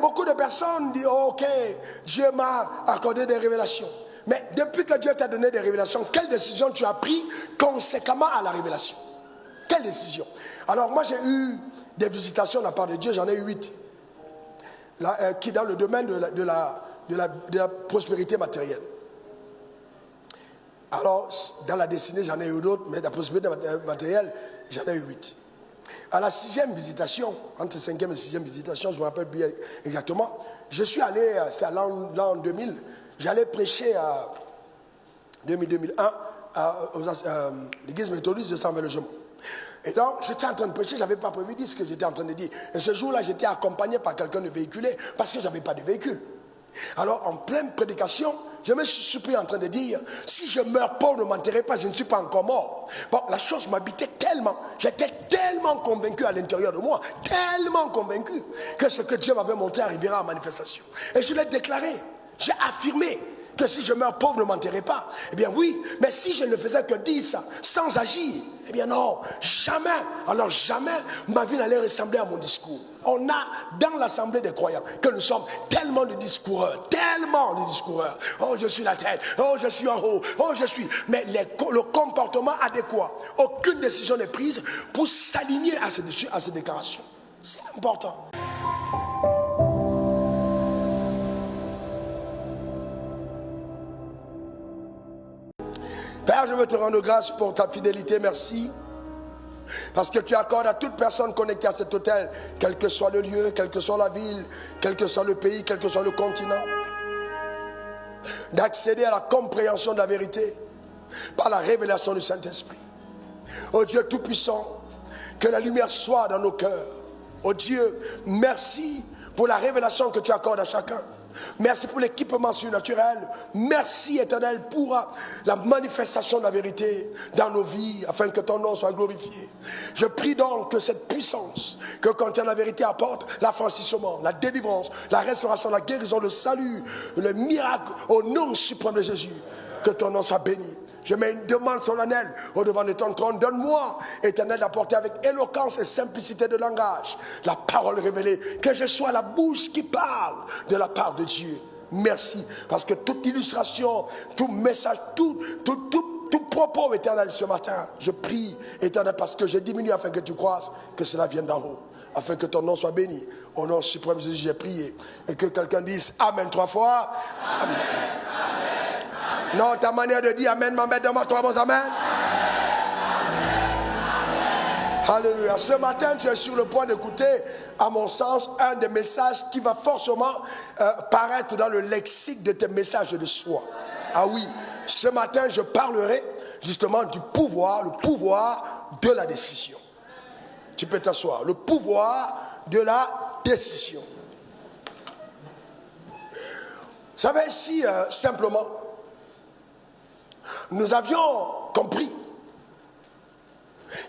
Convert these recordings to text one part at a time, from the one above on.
beaucoup de personnes disent, oh, ok, Dieu m'a accordé des révélations. Mais depuis que Dieu t'a donné des révélations, quelle décision tu as prise conséquemment à la révélation? Quelle décision? Alors moi j'ai eu des visitations de la part de Dieu, j'en ai eu 8. Qui dans le domaine de la prospérité matérielle. Alors, dans la destinée, j'en ai eu d'autres, mais dans la prospérité matérielle, j'en ai eu 8. À la 6e visitation, entre 5e et 6e visitation, je me rappelle bien exactement, je suis allé, c'est à l'an 2000, j'allais prêcher à 2001 à l'église méthodiste de Saint-Velgement. Et donc, j'étais en train de prêcher, je n'avais pas prévu de dire ce que j'étais en train de dire. Et ce jour-là, j'étais accompagné par quelqu'un de véhiculé parce que je n'avais pas de véhicule. Alors, en pleine prédication, je me suis surpris en train de dire, si je meurs pauvre, ne m'enterrez pas, je ne suis pas encore mort. Bon, la chose m'habitait tellement, j'étais tellement convaincu à l'intérieur de moi, tellement convaincu, que ce que Dieu m'avait montré arrivera en manifestation. Et je l'ai déclaré, j'ai affirmé que si je meurs pauvre, ne m'enterrez pas. Eh bien oui, mais si je ne faisais que dire ça, sans agir, eh bien non, jamais, alors jamais ma vie n'allait ressembler à mon discours. On a dans l'assemblée des croyants que nous sommes tellement de discoureurs, tellement de discoureurs. Oh, je suis la tête, oh, je suis en haut, oh, je suis. Mais le comportement adéquat, aucune décision n'est prise pour s'aligner à ces déclarations. C'est important. Père, je veux te rendre grâce pour ta fidélité, merci. Parce que tu accordes à toute personne connectée à cet hôtel, quel que soit le lieu, quelle que soit la ville, quel que soit le pays, quel que soit le continent, d'accéder à la compréhension de la vérité par la révélation du Saint-Esprit. Oh Dieu Tout-Puissant, que la lumière soit dans nos cœurs. Oh Dieu, merci pour la révélation que tu accordes à chacun. Merci pour l'équipement surnaturel. Merci Éternel pour la manifestation de la vérité dans nos vies afin que ton nom soit glorifié. Je prie donc que cette puissance que contient la vérité apporte l'affranchissement, la délivrance, la restauration, la guérison, le salut, le miracle au nom suprême de Jésus. Que ton nom soit béni. Je mets une demande solennelle au devant de ton trône. Donne-moi, Éternel, d'apporter avec éloquence et simplicité de langage la parole révélée. Que je sois la bouche qui parle de la part de Dieu. Merci. Parce que toute illustration, tout message, tout propos, Éternel, ce matin, je prie, Éternel, parce que j'ai diminué afin que tu croisses, que cela vienne d'en haut. Afin que ton nom soit béni. Au nom suprême de Jésus, j'ai prié. Et que quelqu'un dise Amen 3 fois. Amen. Amen. Non, ta manière de dire Amen m'embête dans ma 3 bons Amen. Alléluia. Ce matin, tu es sur le point d'écouter, à mon sens, un des messages qui va forcément paraître dans le lexique de tes messages de soi. Ah oui, ce matin, je parlerai justement du pouvoir, le pouvoir de la décision. Tu peux t'asseoir. Le pouvoir de la décision. Vous savez, si simplement, nous avions compris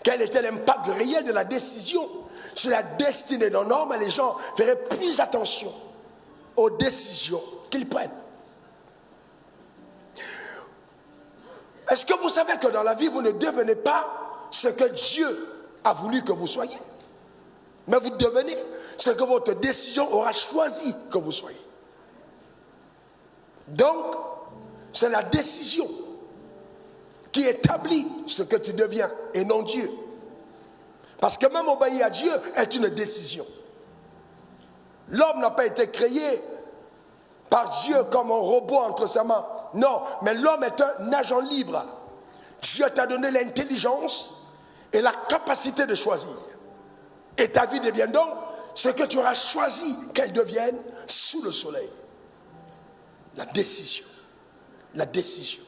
quel était l'impact réel de la décision sur la destinée d'un homme, les gens feraient plus attention aux décisions qu'ils prennent. Est-ce que vous savez que dans la vie, vous ne devenez pas ce que Dieu a voulu que vous soyez, mais vous devenez ce que votre décision aura choisi que vous soyez. Donc, c'est la décision qui établit ce que tu deviens et non Dieu. Parce que même obéir à Dieu est une décision. L'homme n'a pas été créé par Dieu comme un robot entre ses mains. Non, mais l'homme est un agent libre. Dieu t'a donné l'intelligence et la capacité de choisir. Et ta vie devient donc ce que tu auras choisi qu'elle devienne sous le soleil. La décision. La décision.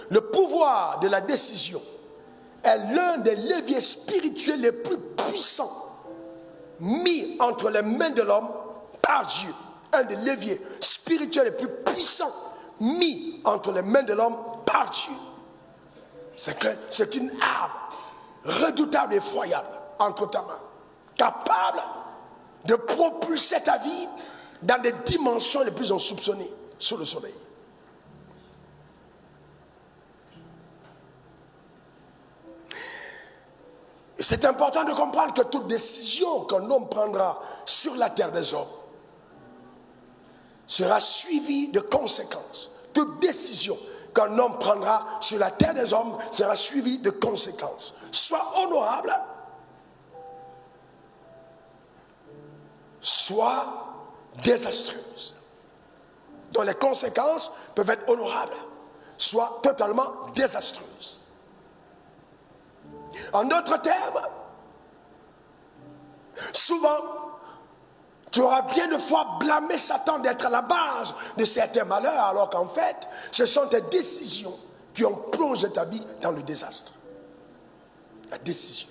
Le pouvoir de la décision est l'un des leviers spirituels les plus puissants mis entre les mains de l'homme par Dieu. Un des leviers spirituels les plus puissants mis entre les mains de l'homme par Dieu. C'est une arme redoutable et effroyable entre ta main, capable de propulser ta vie dans des dimensions les plus insoupçonnées sous le soleil. C'est important de comprendre que toute décision qu'un homme prendra sur la terre des hommes sera suivie de conséquences. Toute décision qu'un homme prendra sur la terre des hommes sera suivie de conséquences, soit honorables, soit désastreuses, dont les conséquences peuvent être honorables, soit totalement désastreuses. En d'autres termes, souvent, tu auras bien de fois blâmé Satan d'être à la base de certains malheurs, alors qu'en fait, ce sont tes décisions qui ont plongé ta vie dans le désastre. La décision.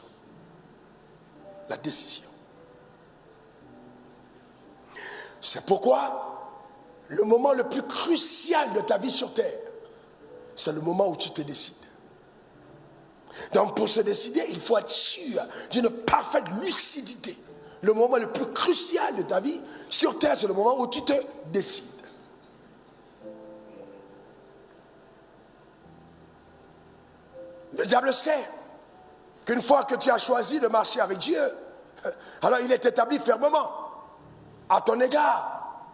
La décision. C'est pourquoi le moment le plus crucial de ta vie sur terre, c'est le moment où tu te décides. Donc pour se décider, il faut être sûr d'une parfaite lucidité. Le moment le plus crucial de ta vie sur terre, c'est le moment où tu te décides. Le diable sait qu'une fois que tu as choisi de marcher avec Dieu, alors il est établi fermement à ton égard.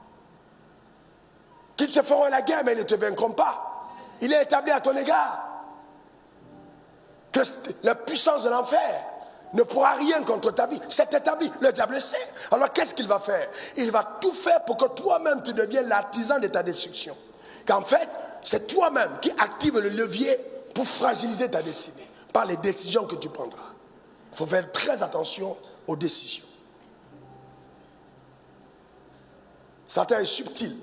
Qu'ils te feront la guerre, mais ils ne te vaincront pas. Il est établi à ton égard que la puissance de l'enfer ne pourra rien contre ta vie. C'est établi. Le diable sait. Alors qu'est-ce qu'il va faire? Il va tout faire pour que toi-même tu deviennes l'artisan de ta destruction. Qu'en fait, c'est toi-même qui active le levier pour fragiliser ta destinée par les décisions que tu prendras. Il faut faire très attention aux décisions. Satan est subtil.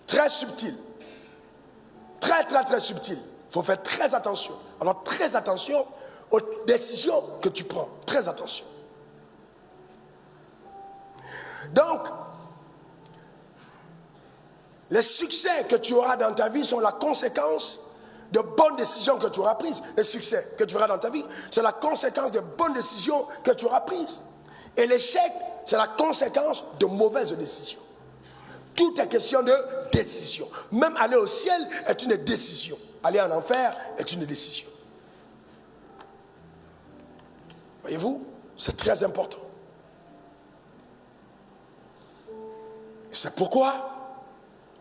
Très subtil. Très, très, très subtil. Il faut faire très attention. Alors, très attention aux décisions que tu prends. Très attention. Donc, les succès que tu auras dans ta vie sont la conséquence de bonnes décisions que tu auras prises. Les succès que tu auras dans ta vie, c'est la conséquence de bonnes décisions que tu auras prises. Et l'échec, c'est la conséquence de mauvaises décisions. Tout est question de décision. Même aller au ciel est une décision. Aller en enfer est une décision. Voyez-vous, c'est très important. Et c'est pourquoi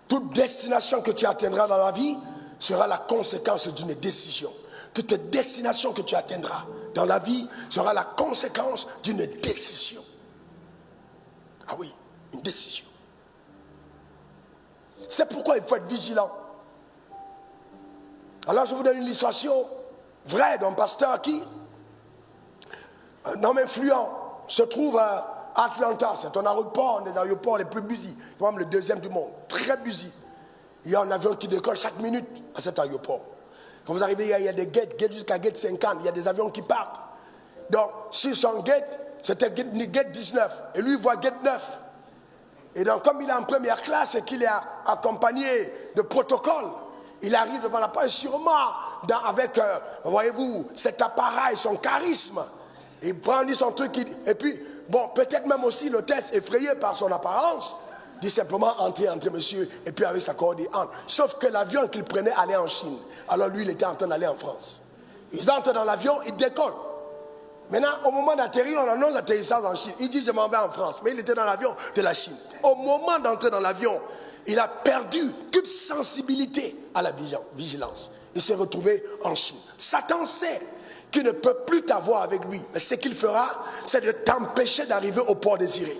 toute destination que tu atteindras dans la vie sera la conséquence d'une décision. Toute destination que tu atteindras dans la vie sera la conséquence d'une décision. Ah oui, une décision. C'est pourquoi il faut être vigilant. Alors je vous donne une illustration vraie d'un pasteur qui, un homme influent, se trouve à Atlanta. C'est un aéroport, un des aéroports les plus busy, même le deuxième du monde, très busy. Il y a un avion qui décolle chaque minute à cet aéroport. Quand vous arrivez, il y a des gates jusqu'à gate 50, il y a des avions qui partent. Donc, sur son gate, c'était gate 19, et lui, il voit gate 9. Et donc, comme il est en première classe et qu'il est accompagné de protocole, il arrive devant la porte, et sûrement, avec, voyez-vous, cet appareil, son charisme, il brandit son truc, et puis, bon, peut-être même aussi l'hôtesse, effrayée par son apparence, dit simplement entrez, monsieur, et puis avec sa corde, il entre. Sauf que l'avion qu'il prenait allait en Chine. Alors lui, il était en train d'aller en France. Ils entrent dans l'avion, ils décollent. Maintenant, au moment d'atterrir, on annonce l'atterrissage en Chine. Il dit, je m'en vais en France. Mais il était dans l'avion de la Chine. Au moment d'entrer dans l'avion, il a perdu toute sensibilité à la vigilance. Il s'est retrouvé en Chine. Satan sait qu'il ne peut plus t'avoir avec lui. Mais ce qu'il fera, c'est de t'empêcher d'arriver au port désiré.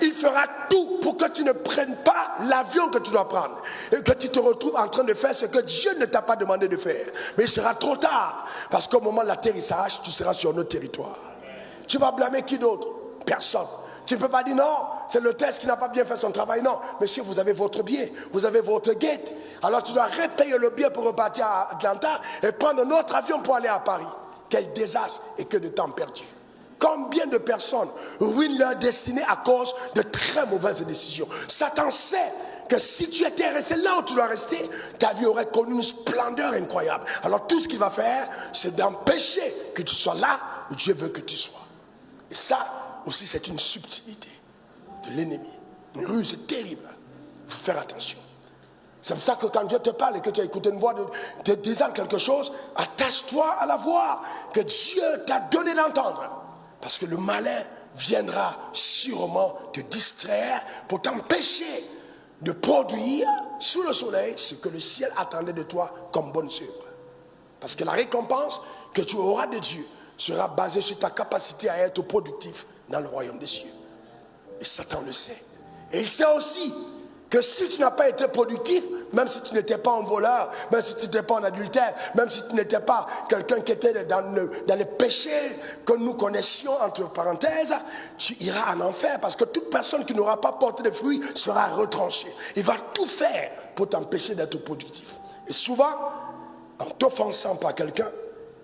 Il fera tout pour que tu ne prennes pas l'avion que tu dois prendre. Et que tu te retrouves en train de faire ce que Dieu ne t'a pas demandé de faire. Mais il sera trop tard. Parce qu'au moment de l'atterrissage, tu seras sur notre territoire. Tu vas blâmer qui d'autre? Personne. Tu ne peux pas dire non, c'est l'hôtesse qui n'a pas bien fait son travail. Non, monsieur, vous avez votre billet, vous avez votre gate. Alors tu dois repayer le billet pour repartir à Atlanta et prendre un autre avion pour aller à Paris. Quel désastre et que de temps perdu. Combien de personnes ruinent leur destinée à cause de très mauvaises décisions. Satan sait que si tu étais resté là où tu dois rester, ta vie aurait connu une splendeur incroyable. Alors tout ce qu'il va faire, c'est d'empêcher que tu sois là où Dieu veut que tu sois. Et ça aussi, c'est une subtilité de l'ennemi. Une ruse terrible. Il faut faire attention. C'est pour ça que quand Dieu te parle et que tu as écouté une voix te disant quelque chose, attache-toi à la voix que Dieu t'a donné d'entendre. Parce que le malin viendra sûrement te distraire pour t'empêcher de produire sous le soleil ce que le ciel attendait de toi comme bonne œuvre. Parce que la récompense que tu auras de Dieu sera basée sur ta capacité à être productif dans le royaume des cieux. Et Satan le sait. Et il sait aussi que si tu n'as pas été productif, même si tu n'étais pas un voleur, même si tu n'étais pas en adultère, même si tu n'étais pas quelqu'un qui était dans les péchés que nous connaissions, entre parenthèses, tu iras en enfer parce que toute personne qui n'aura pas porté de fruits sera retranchée. Il va tout faire pour t'empêcher d'être productif. Et souvent, en t'offensant par quelqu'un,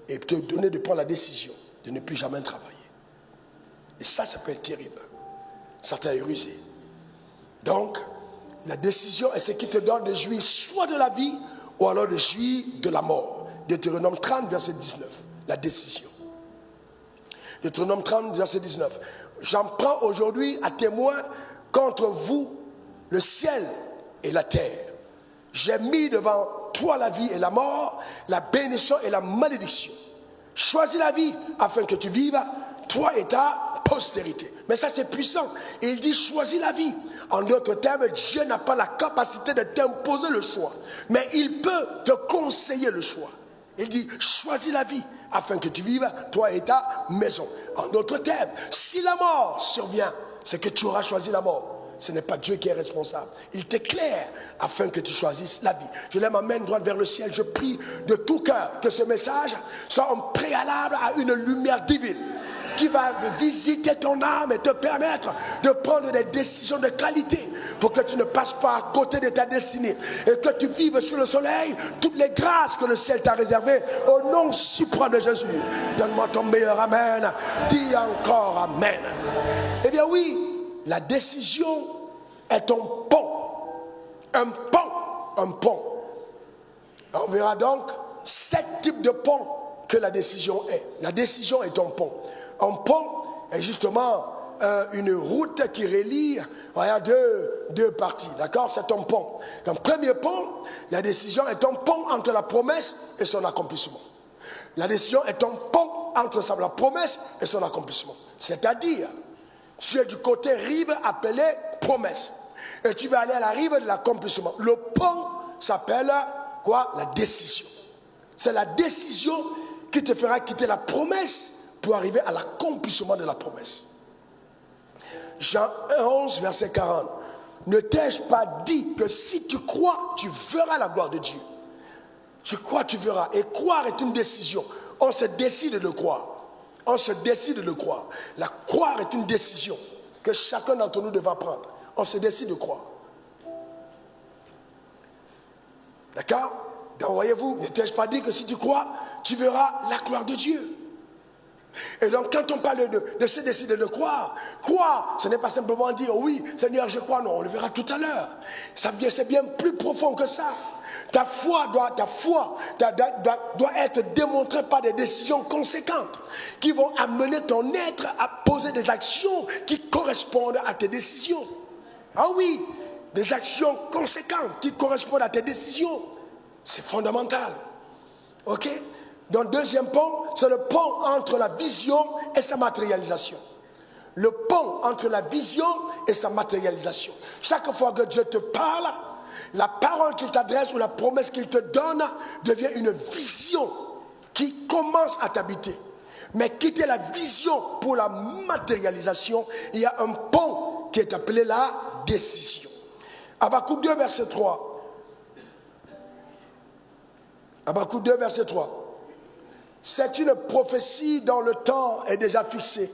et te donner de prendre la décision de ne plus jamais travailler. Et ça peut être terrible. Satan est rusé. Donc, la décision est ce qui te donne de jouir soit de la vie ou alors de jouir de la mort. Deutéronome 30, verset 19. La décision. Deutéronome 30, verset 19. J'en prends aujourd'hui à témoin contre vous le ciel et la terre. J'ai mis devant toi la vie et la mort, la bénédiction et la malédiction. Choisis la vie afin que tu vives, toi et ta postérité. Mais ça c'est puissant. Il dit choisis la vie. En d'autres termes, Dieu n'a pas la capacité de t'imposer le choix. Mais il peut te conseiller le choix. Il dit choisis la vie afin que tu vives, toi et ta maison. En d'autres termes, si la mort survient, c'est que tu auras choisi la mort. Ce n'est pas Dieu qui est responsable. Il t'éclaire afin que tu choisisses la vie. Je lève ma main droite vers le ciel. Je prie de tout cœur que ce message soit un préalable à une lumière divine qui va visiter ton âme et te permettre de prendre des décisions de qualité pour que tu ne passes pas à côté de ta destinée et que tu vives sous le soleil toutes les grâces que le ciel t'a réservées au nom suprême de Jésus. Donne-moi ton meilleur amen. Dis encore amen. Eh bien oui, la décision est un pont. Un pont. Un pont. On verra donc 7 types de ponts que la décision est. La décision est un pont. Un pont est justement une route qui relie deux parties. D'accord? C'est un pont. Le premier pont, la décision est un pont entre la promesse et son accomplissement. La décision est un pont entre la promesse et son accomplissement. C'est-à-dire, tu es du côté rive appelé promesse. Et tu vas aller à la rive de l'accomplissement. Le pont s'appelle quoi? La décision. C'est la décision qui te fera quitter la promesse pour arriver à l'accomplissement de la promesse. Jean 11, verset 40. Ne t'ai-je pas dit que si tu crois, tu verras la gloire de Dieu? Tu crois, tu verras. Et croire est une décision. On se décide de croire. On se décide de croire. La croire est une décision que chacun d'entre nous devra prendre. On se décide de croire. D'accord? Donc voyez-vous, ne t'ai-je pas dit que si tu crois, tu verras la gloire de Dieu? Et donc quand on parle de se décider de croire, croire, ce n'est pas simplement dire oui, Seigneur, je crois, non, on le verra tout à l'heure. C'est bien plus profond que ça. Ta foi doit être démontrée par des décisions conséquentes qui vont amener ton être à poser des actions qui correspondent à tes décisions. Ah oui, des actions conséquentes qui correspondent à tes décisions. C'est fondamental. Ok? Donc, le deuxième pont, c'est le pont entre la vision et sa matérialisation. Le pont entre la vision et sa matérialisation. Chaque fois que Dieu te parle, la parole qu'il t'adresse ou la promesse qu'il te donne devient une vision qui commence à t'habiter. Mais quitter la vision pour la matérialisation, il y a un pont qui est appelé la décision. Habakkuk 2, verset 3. Habakkuk 2, verset 3. C'est une prophétie dont le temps est déjà fixé.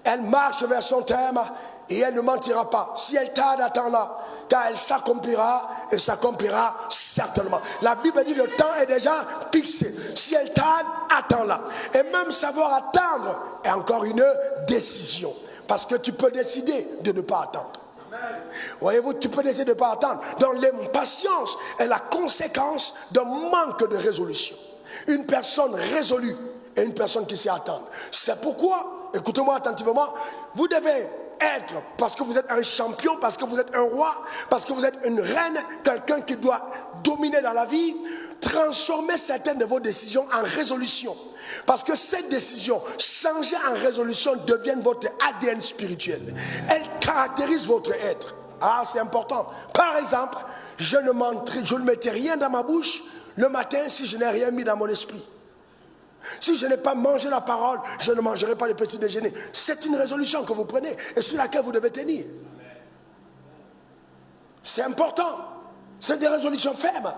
Elle marche vers son terme et elle ne mentira pas. Si elle tarde, attends-la, car elle s'accomplira et s'accomplira certainement. La Bible dit le temps est déjà fixé. Si elle tarde, attends-la. Et même savoir attendre est encore une décision. Parce que tu peux décider de ne pas attendre. Voyez-vous, tu peux décider de ne pas attendre. Donc l'impatience est la conséquence d'un manque de résolution. Une personne résolue et une personne qui sait attendre. C'est pourquoi, écoutez-moi attentivement, vous devez être, parce que vous êtes un champion, parce que vous êtes un roi, parce que vous êtes une reine, quelqu'un qui doit dominer dans la vie, transformez certaines de vos décisions en résolutions. Parce que ces décisions, changées en résolution, deviennent votre ADN spirituel. Elles caractérisent votre être. Ah, c'est important. Par exemple, je ne mettais rien dans ma bouche le matin si je n'ai rien mis dans mon esprit. Si je n'ai pas mangé la parole, je ne mangerai pas le petit déjeuner. C'est une résolution que vous prenez et sur laquelle vous devez tenir. C'est important. C'est des résolutions fermes.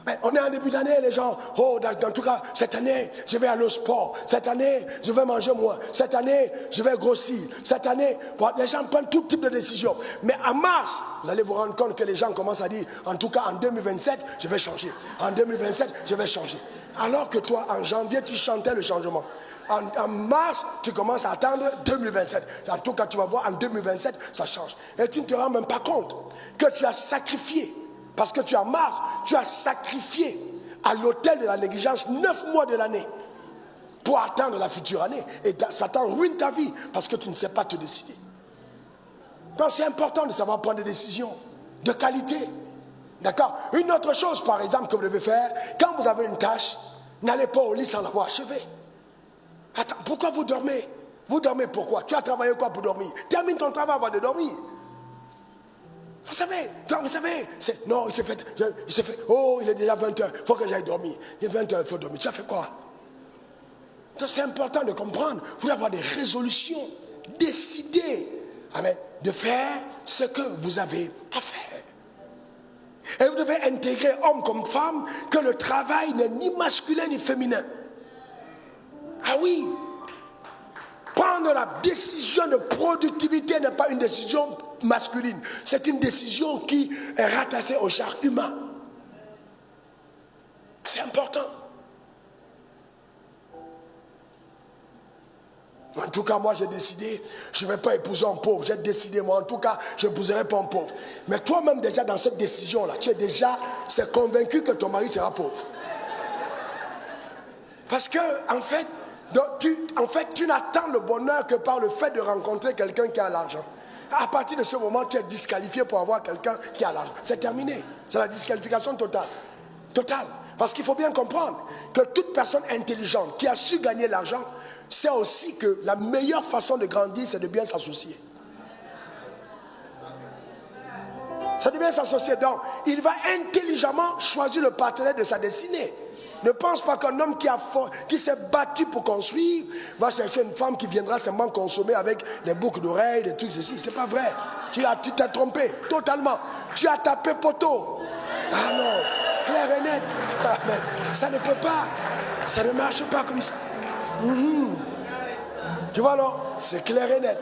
Mais on est en début d'année, les gens, oh, en tout cas, cette année, je vais aller au sport. Cette année, je vais manger moins. Cette année, je vais grossir. Cette année, bon, les gens prennent tout type de décisions. Mais en mars, vous allez vous rendre compte que les gens commencent à dire, en tout cas, en 2027, je vais changer. En 2027, je vais changer. Alors que toi, en janvier, tu chantais le changement. En mars, tu commences à attendre 2027. En tout cas, tu vas voir, en 2027, ça change. Et tu ne te rends même pas compte que tu as sacrifié. Parce que tu es en mars, tu as sacrifié à l'autel de la négligence 9 mois de l'année pour attendre la future année. Et Satan ruine ta vie parce que tu ne sais pas te décider. Donc c'est important de savoir prendre des décisions de qualité. D'accord? Une autre chose, par exemple, que vous devez faire, quand vous avez une tâche, n'allez pas au lit sans l'avoir achevée. Attends, pourquoi vous dormez? Vous dormez pourquoi? Tu as travaillé quoi pour dormir? Termine ton travail avant de dormir. Vous savez, non, il s'est fait, oh, il est déjà 20h, il faut que j'aille dormir. Il est 20h, il faut dormir. Tu as fait quoi? Donc c'est important de comprendre. Vous devez avoir des résolutions, décider, amen, de faire ce que vous avez à faire. Et vous devez intégrer, homme comme femme, que le travail n'est ni masculin ni féminin. Ah oui. Prendre la décision de productivité n'est pas une décision masculine. C'est une décision qui est rattachée au genre humain. C'est important. En tout cas, moi j'ai décidé, je ne vais pas épouser un pauvre. J'ai décidé, moi en tout cas, je n'épouserai pas un pauvre. Mais toi-même déjà dans cette décision-là, tu es déjà convaincu que ton mari sera pauvre. Parce que, en fait, tu n'attends le bonheur que par le fait de rencontrer quelqu'un qui a l'argent. À partir de ce moment, tu es disqualifié pour avoir quelqu'un qui a l'argent. C'est terminé. C'est la disqualification totale. Totale. Parce qu'il faut bien comprendre que toute personne intelligente qui a su gagner l'argent sait aussi que la meilleure façon de grandir, c'est de bien s'associer. C'est de bien s'associer. Donc, il va intelligemment choisir le partenaire de sa destinée. Ne pense pas qu'un homme qui s'est battu pour construire va chercher une femme qui viendra seulement consommer avec des boucles d'oreilles, des trucs ceci. C'est pas vrai. Tu t'es trompé totalement. Tu as tapé poteau. Ah non, clair et net. Mais ça ne peut pas. Ça ne marche pas comme ça. Tu vois non? C'est clair et net.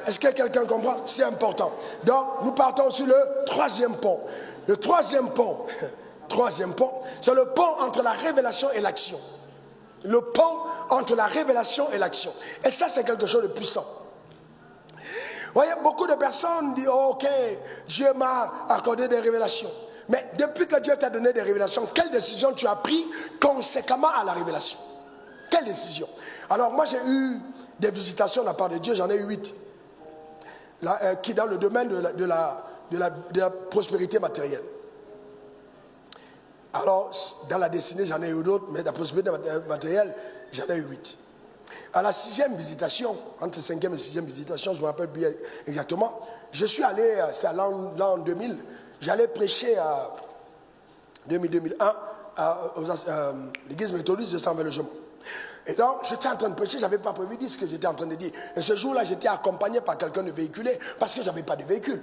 Est-ce que quelqu'un comprend? C'est important. Donc, nous partons sur le troisième pont. Le troisième pont. Troisième pont, c'est le pont entre la révélation et l'action. Le pont entre la révélation et l'action. Et ça, c'est quelque chose de puissant. Vous voyez, beaucoup de personnes disent, oh, ok, Dieu m'a accordé des révélations. Mais depuis que Dieu t'a donné des révélations, quelle décision tu as prise conséquemment à la révélation? Quelle décision? Alors moi, j'ai eu des visitations de la part de Dieu, j'en ai eu 8. Qui dans le domaine de la prospérité matérielle. Alors, dans la destinée, j'en ai eu d'autres, mais dans la prospérité matérielle, j'en ai eu 8. À la 6e visitation, entre 5e et 6e visitation, je me rappelle bien exactement, je suis allé, c'est à l'an 2000, j'allais prêcher à 2001 à l'église méthodiste de Saint-Velgemont. Et donc, j'étais en train de prêcher, je n'avais pas prévu de dire ce que j'étais en train de dire. Et ce jour-là, j'étais accompagné par quelqu'un de véhiculé, parce que je n'avais pas de véhicule.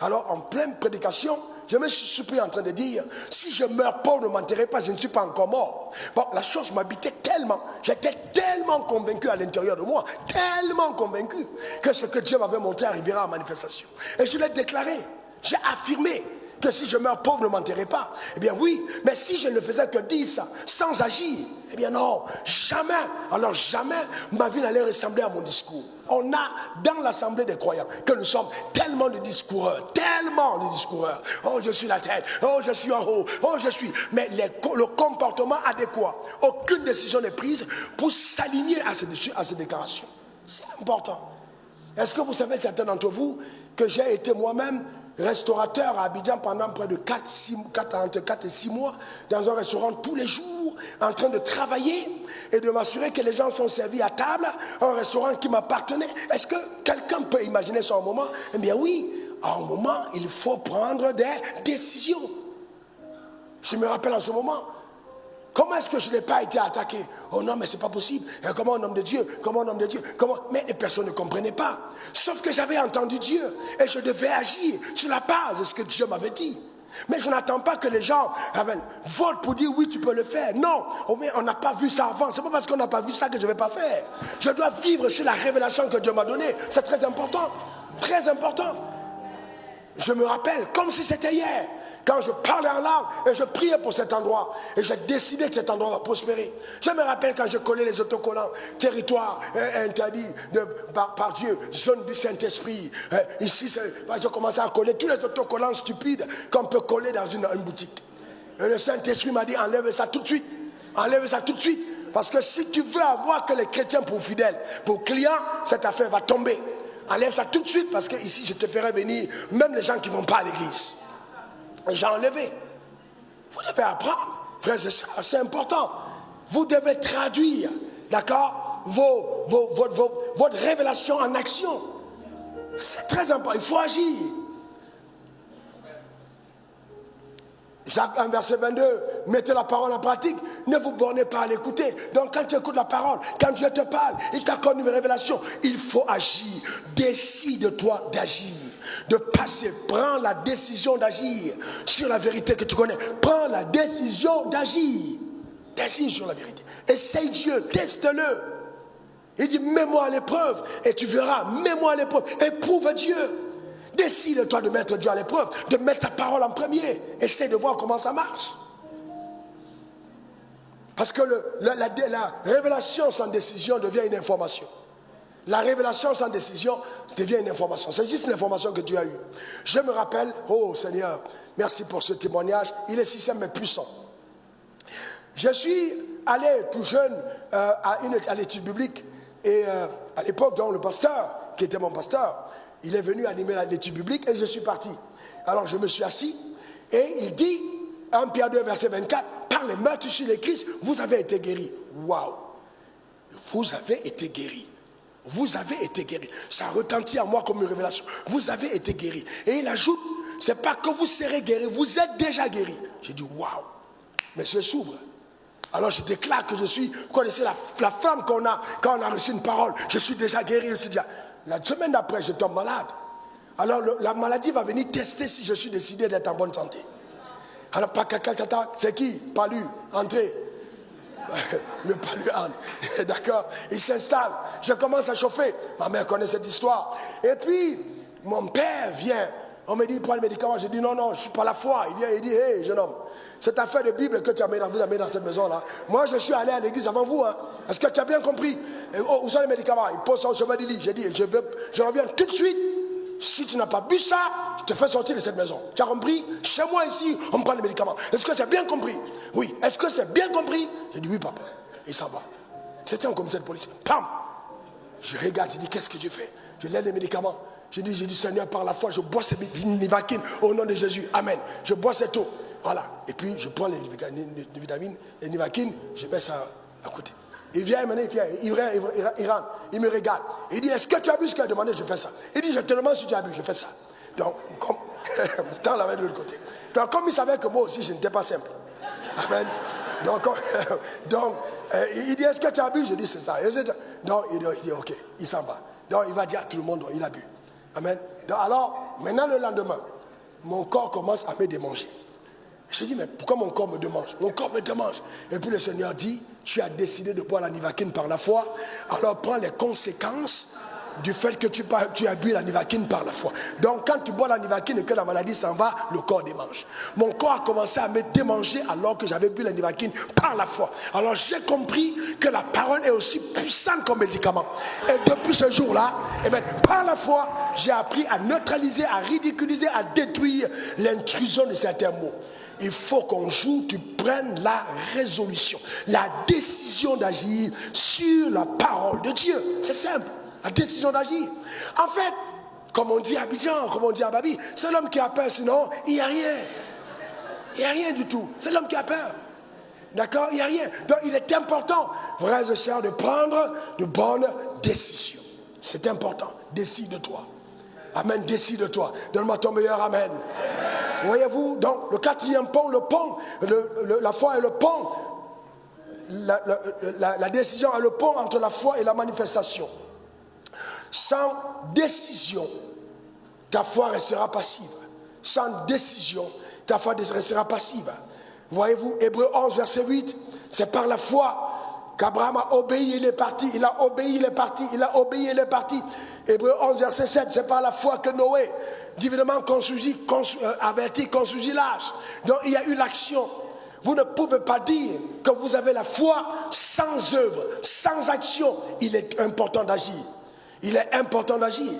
Alors, en pleine prédication, je me suis surpris en train de dire, si je meurs pauvre, ne m'enterrez pas, je ne suis pas encore mort. Bon, la chose m'habitait tellement, j'étais tellement convaincu à l'intérieur de moi, tellement convaincu, que ce que Dieu m'avait montré arrivera en manifestation. Et je l'ai déclaré, j'ai affirmé que si je meurs pauvre, ne m'enterrez pas. Eh bien oui, mais si je ne faisais que dire ça, sans agir, eh bien non, jamais, alors jamais, ma vie n'allait ressembler à mon discours. On a dans l'assemblée des croyants que nous sommes tellement de discoureurs, Oh, je suis la tête, oh, je suis en haut, oh, je suis. Mais le comportement adéquat, aucune décision n'est prise pour s'aligner à ces déclarations. C'est important. Est-ce que vous savez, certains d'entre vous, que j'ai été moi-même restaurateur à Abidjan pendant près de 4 et 6 mois, dans un restaurant tous les jours, en train de travailler et de m'assurer que les gens sont servis à table, un restaurant qui m'appartenait. Est-ce que quelqu'un peut imaginer ça un moment? Eh bien oui, à un moment, il faut prendre des décisions. Je me rappelle en ce moment, comment est-ce que je n'ai pas été attaqué? Oh non, mais c'est pas possible. Comment un homme de Dieu? Comment un homme de Dieu? Comment? Mais les personnes ne comprenaient pas. Sauf que j'avais entendu Dieu et je devais agir sur la base de ce que Dieu m'avait dit. Mais je n'attends pas que les gens votent pour dire oui, tu peux le faire. Non, on n'a pas vu ça avant. C'est pas parce qu'on n'a pas vu ça que je ne vais pas faire. Je dois vivre sur la révélation que Dieu m'a donnée. C'est très important. Très important. Je me rappelle comme si c'était hier. Quand je parlais en langue et je priais pour cet endroit et j'ai décidé que cet endroit va prospérer. Je me rappelle quand je collais les autocollants, territoire interdit par Dieu, zone du Saint-Esprit. Ici, je commençais à coller tous les autocollants stupides qu'on peut coller dans une boutique. Et le Saint-Esprit m'a dit, enlève ça tout de suite. Enlève ça tout de suite. Parce que si tu veux avoir que les chrétiens pour fidèles, pour clients, cette affaire va tomber. Enlève ça tout de suite parce que ici, je te ferai venir même les gens qui ne vont pas à l'église. J'ai enlevé. Vous devez apprendre, frères et sœurs, c'est important. Vous devez traduire, d'accord, votre révélation en action. C'est très important, il faut agir. Jacques 1, verset 22, mettez la parole en pratique, ne vous bornez pas à l'écouter. Donc quand tu écoutes la parole, quand Dieu te parle, il t'accorde une révélation, il faut agir. Décide-toi d'agir, de passer, prends la décision d'agir sur la vérité que tu connais. Prends la décision d'agir sur la vérité. Essaye Dieu, teste-le. Il dit, mets-moi à l'épreuve et tu verras, mets-moi à l'épreuve, éprouve Dieu. Décide-toi de mettre Dieu à l'épreuve, de mettre ta parole en premier. Essaie de voir comment ça marche. Parce que la révélation sans décision devient une information. La révélation sans décision devient une information. C'est juste une information que tu as eue. Je me rappelle, oh Seigneur, merci pour ce témoignage. Il est si simple mais puissant. Je suis allé tout jeune à l'étude biblique. Et à l'époque, donc, le pasteur, qui était mon pasteur, il est venu animer l'étude biblique et je suis parti. Alors je me suis assis et il dit, 1 Pierre 2, verset 24, par les meurtres sur les Christ, vous avez été guéris. Waouh! Vous avez été guéris. Vous avez été guéris. Ça retentit en moi comme une révélation. Vous avez été guéris. Et il ajoute, c'est pas que vous serez guéris, vous êtes déjà guéris. J'ai dit, waouh! Mais je s'ouvre. Alors je déclare que je suis, vous connaissez la flamme qu'on a quand on a reçu une parole. Je suis déjà guéri, je suis déjà... La semaine d'après, je tombe malade. Alors la maladie va venir tester si je suis décidé d'être en bonne santé. Alors, c'est qui? Palu, André. Le Palu, Anne. D'accord? Il s'installe. Je commence à chauffer. Ma mère connaît cette histoire. Et puis, mon père vient. On me dit, prends le médicament. Je dis, non, je ne suis pas la foi. Il vient, il dit, hé, jeune homme, cette affaire de Bible que tu as mis dans cette maison-là, moi, je suis allé à l'église avant vous. Hein. Est-ce que tu as bien compris? Et, où sont les médicaments? Il pose ça au chevet du lit. J'ai dit, je reviens tout de suite. Si tu n'as pas bu ça, je te fais sortir de cette maison. Tu as compris? Chez moi ici, on me prend les médicaments. Est-ce que tu as bien compris? Oui. Est-ce que c'est bien compris? J'ai dit, oui, papa. Et ça va. C'était un commissaire de police. Pam! Je regarde, je dis, qu'est-ce que je fais? Je lève les médicaments. J'ai dit, Seigneur, par la foi, je bois ces Nivaquine au nom de Jésus. Amen. Je bois cette eau. Voilà. Et puis, je prends les vitamines, les Nivaquine, je mets ça à côté. Il vient, il rentre, il me regarde. Il dit, est-ce que tu as bu ce qu'il a demandé? Je fais ça. Il dit, je te demande si tu as bu, je fais ça. Donc, comme, le temps l'avait de l'autre côté. Donc, comme il savait que moi aussi, je n'étais pas simple. Amen. Donc, il dit, est-ce que tu as bu? Je dis, c'est ça. Donc, il dit, ok, il s'en va. Donc, il va dire à tout le monde, il a bu. Amen. Donc, alors, maintenant, le lendemain, mon corps commence à me démanger. Je dis, mais pourquoi mon corps me démange? Mon corps me démange. Et puis le Seigneur dit, tu as décidé de boire la Nivaquine par la foi, alors prends les conséquences du fait que tu as bu la Nivaquine par la foi. Donc quand tu bois la Nivaquine et que la maladie s'en va, le corps démange. Mon corps a commencé à me démanger alors que j'avais bu la Nivaquine par la foi. Alors j'ai compris que la parole est aussi puissante comme médicament. Et depuis ce jour-là, par la foi, j'ai appris à neutraliser, à ridiculiser, à détruire l'intrusion de certains mots. Il faut qu'un jour tu prennes la résolution, la décision d'agir sur la parole de Dieu. C'est simple. La décision d'agir. En fait, comme on dit à Abidjan, comme on dit à Babi, c'est l'homme qui a peur, sinon il n'y a rien. Il n'y a rien du tout. C'est l'homme qui a peur. D'accord? Il n'y a rien. Donc il est important, frères et sœurs, de prendre de bonnes décisions. C'est important. Décide-toi. Amen. Décide-toi. Donne-moi ton meilleur amen. Voyez-vous, donc le quatrième pont, la foi est le pont. La décision est le pont entre la foi et la manifestation. Sans décision, ta foi restera passive. Sans décision, ta foi restera passive. Voyez-vous, Hébreux 11, verset 8, c'est par la foi qu'Abraham a obéi, il est parti. Il a obéi, il est parti. Il a obéi, il est parti. Hébreux 11, verset 7, c'est par la foi que Noé, divinement averti, construisit l'arche. Donc il y a eu l'action. Vous ne pouvez pas dire que vous avez la foi sans œuvre, sans action. Il est important d'agir. Il est important d'agir.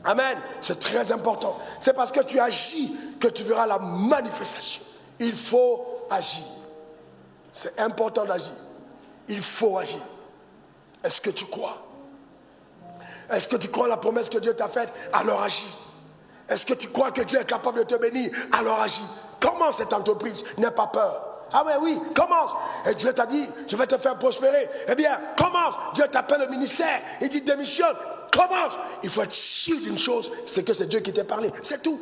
Amen. C'est très important. C'est parce que tu agis que tu verras la manifestation. Il faut agir. C'est important d'agir. Il faut agir. Est-ce que tu crois? Est-ce que tu crois à la promesse que Dieu t'a faite? Alors agis. Est-ce que tu crois que Dieu est capable de te bénir? Alors agis. Commence cette entreprise. N'aie pas peur. Ah ouais, oui, commence. Et Dieu t'a dit, je vais te faire prospérer. Eh bien, commence. Dieu t'appelle au ministère. Il dit, démissionne. Commence. Il faut être sûr d'une chose, c'est que c'est Dieu qui t'a parlé. C'est tout.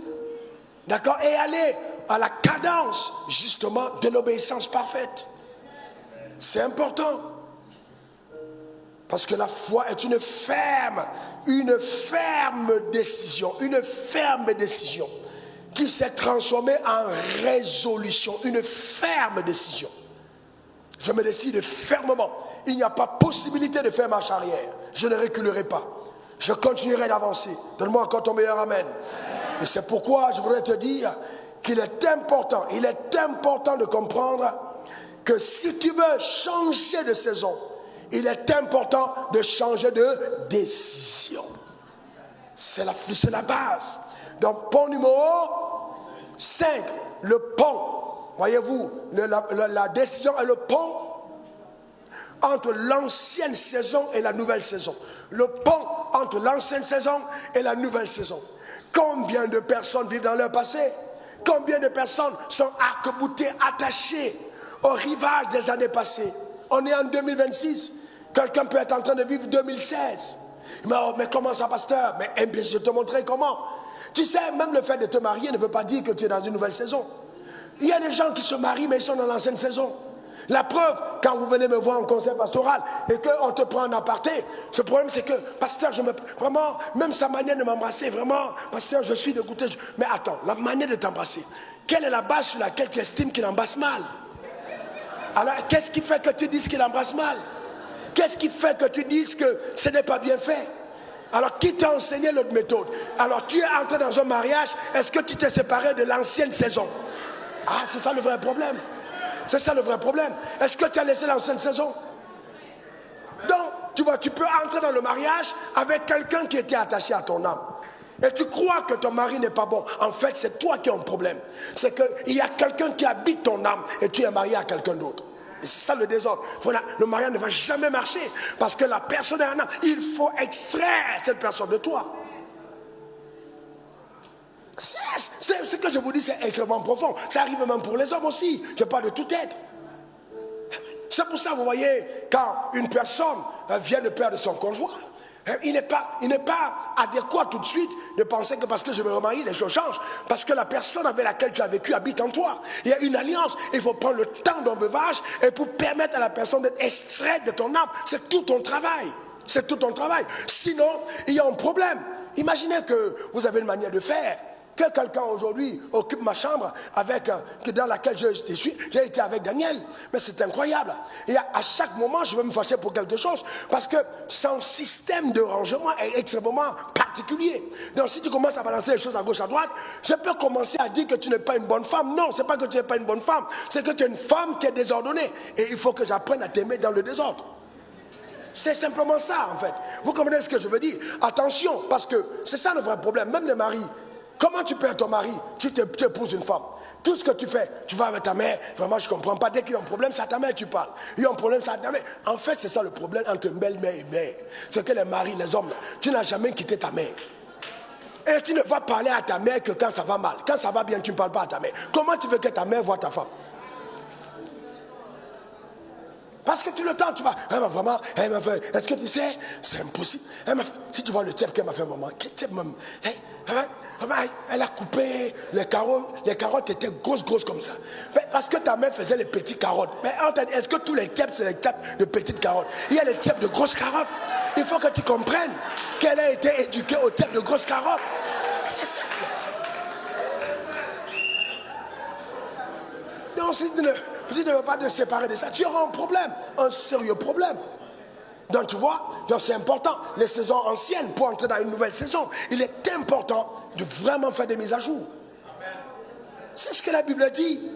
D'accord? Et aller à la cadence, justement, de l'obéissance parfaite. C'est important. Parce que la foi est une ferme décision, qui s'est transformée en résolution, une ferme décision. Je me décide fermement. Il n'y a pas possibilité de faire marche arrière. Je ne reculerai pas. Je continuerai d'avancer. Donne-moi encore ton meilleur amen. Et c'est pourquoi je voudrais te dire qu'il est important de comprendre que si tu veux changer de saison, il est important de changer de décision. C'est la base. Donc, pont numéro 5, le pont. Voyez-vous, la décision est le pont entre l'ancienne saison et la nouvelle saison. Le pont entre l'ancienne saison et la nouvelle saison. Combien de personnes vivent dans leur passé? Combien de personnes sont arc-boutées, attachées au rivage des années passées? On est en 2026. Quelqu'un peut être en train de vivre 2016. Mais comment ça, pasteur? Mais eh bien, je vais te montrer comment. Tu sais, même le fait de te marier ne veut pas dire que tu es dans une nouvelle saison. Il y a des gens qui se marient, mais ils sont dans l'ancienne saison. La preuve, quand vous venez me voir en conseil pastoral et qu'on te prend en aparté, ce problème c'est que, pasteur, vraiment, même sa manière de m'embrasser, vraiment, pasteur, je suis dégoûté. Mais attends, la manière de t'embrasser, quelle est la base sur laquelle tu estimes qu'il embrasse mal? Alors, qu'est-ce qui fait que tu dises qu'il embrasse mal? Qu'est-ce qui fait que tu dises que ce n'est pas bien fait? Alors, qui t'a enseigné l'autre méthode? Alors, tu es entré dans un mariage, est-ce que tu t'es séparé de l'ancienne saison? Ah, c'est ça le vrai problème. C'est ça le vrai problème. Est-ce que tu as laissé l'ancienne saison? Donc, tu vois, tu peux entrer dans le mariage avec quelqu'un qui était attaché à ton âme. Et tu crois que ton mari n'est pas bon. En fait, c'est toi qui as un problème. C'est qu'il y a quelqu'un qui habite ton âme et tu es marié à quelqu'un d'autre. Et c'est ça le désordre. Voilà, le mariage ne va jamais marcher parce que la personne est en âme. Il faut extraire cette personne de toi. Ce que je vous dis, c'est extrêmement profond. Ça arrive même pour les hommes aussi. Je parle de tout être. C'est pour ça, vous voyez, quand une personne vient de perdre son conjoint, il n'est pas adéquat tout de suite de penser que parce que je me remarie, les choses changent. Parce que la personne avec laquelle tu as vécu habite en toi. Il y a une alliance. Il faut prendre le temps d'enveuvage et pour permettre à la personne d'être extraite de ton âme. C'est tout ton travail. C'est tout ton travail. Sinon, il y a un problème. Imaginez que vous avez une manière de faire. Que quelqu'un aujourd'hui occupe ma chambre dans laquelle j'ai été avec Daniel. Mais c'est incroyable. Et à chaque moment, je vais me fâcher pour quelque chose. Parce que son système de rangement est extrêmement particulier. Donc si tu commences à balancer les choses à gauche, à droite, je peux commencer à dire que tu n'es pas une bonne femme. Non, ce n'est pas que tu n'es pas une bonne femme. C'est que tu es une femme qui est désordonnée. Et il faut que j'apprenne à t'aimer dans le désordre. C'est simplement ça, en fait. Vous comprenez ce que je veux dire? Attention, parce que c'est ça le vrai problème. Même les maris. Comment tu perds ton mari? Tu épouses une femme. Tout ce que tu fais, tu vas avec ta mère. Vraiment, je ne comprends pas. Dès qu'il y a un problème, c'est à ta mère que tu parles. Il y a un problème, c'est à ta mère. En fait, c'est ça le problème entre belle-mère et mère. C'est que les maris, les hommes, là, tu n'as jamais quitté ta mère. Et tu ne vas parler à ta mère que quand ça va mal. Quand ça va bien, tu ne parles pas à ta mère. Comment tu veux que ta mère voie ta femme? Parce que tout le temps, tu vas, vraiment, elle m'a fait, est-ce que tu sais, c'est impossible. Si tu vois le type qu'elle m'a fait, maman, elle a coupé les carottes étaient grosses comme ça. Mais parce que ta mère faisait les petites carottes. Mais est-ce que tous les types, c'est les types de petites carottes? Il y a les types de grosses carottes. Il faut que tu comprennes qu'elle a été éduquée au type de grosses carottes. C'est ça. Non, si tu ne veux pas te séparer de ça, tu auras un problème, un sérieux problème. Donc tu vois, donc c'est important, les saisons anciennes pour entrer dans une nouvelle saison, il est important de vraiment faire des mises à jour. C'est ce que la Bible dit.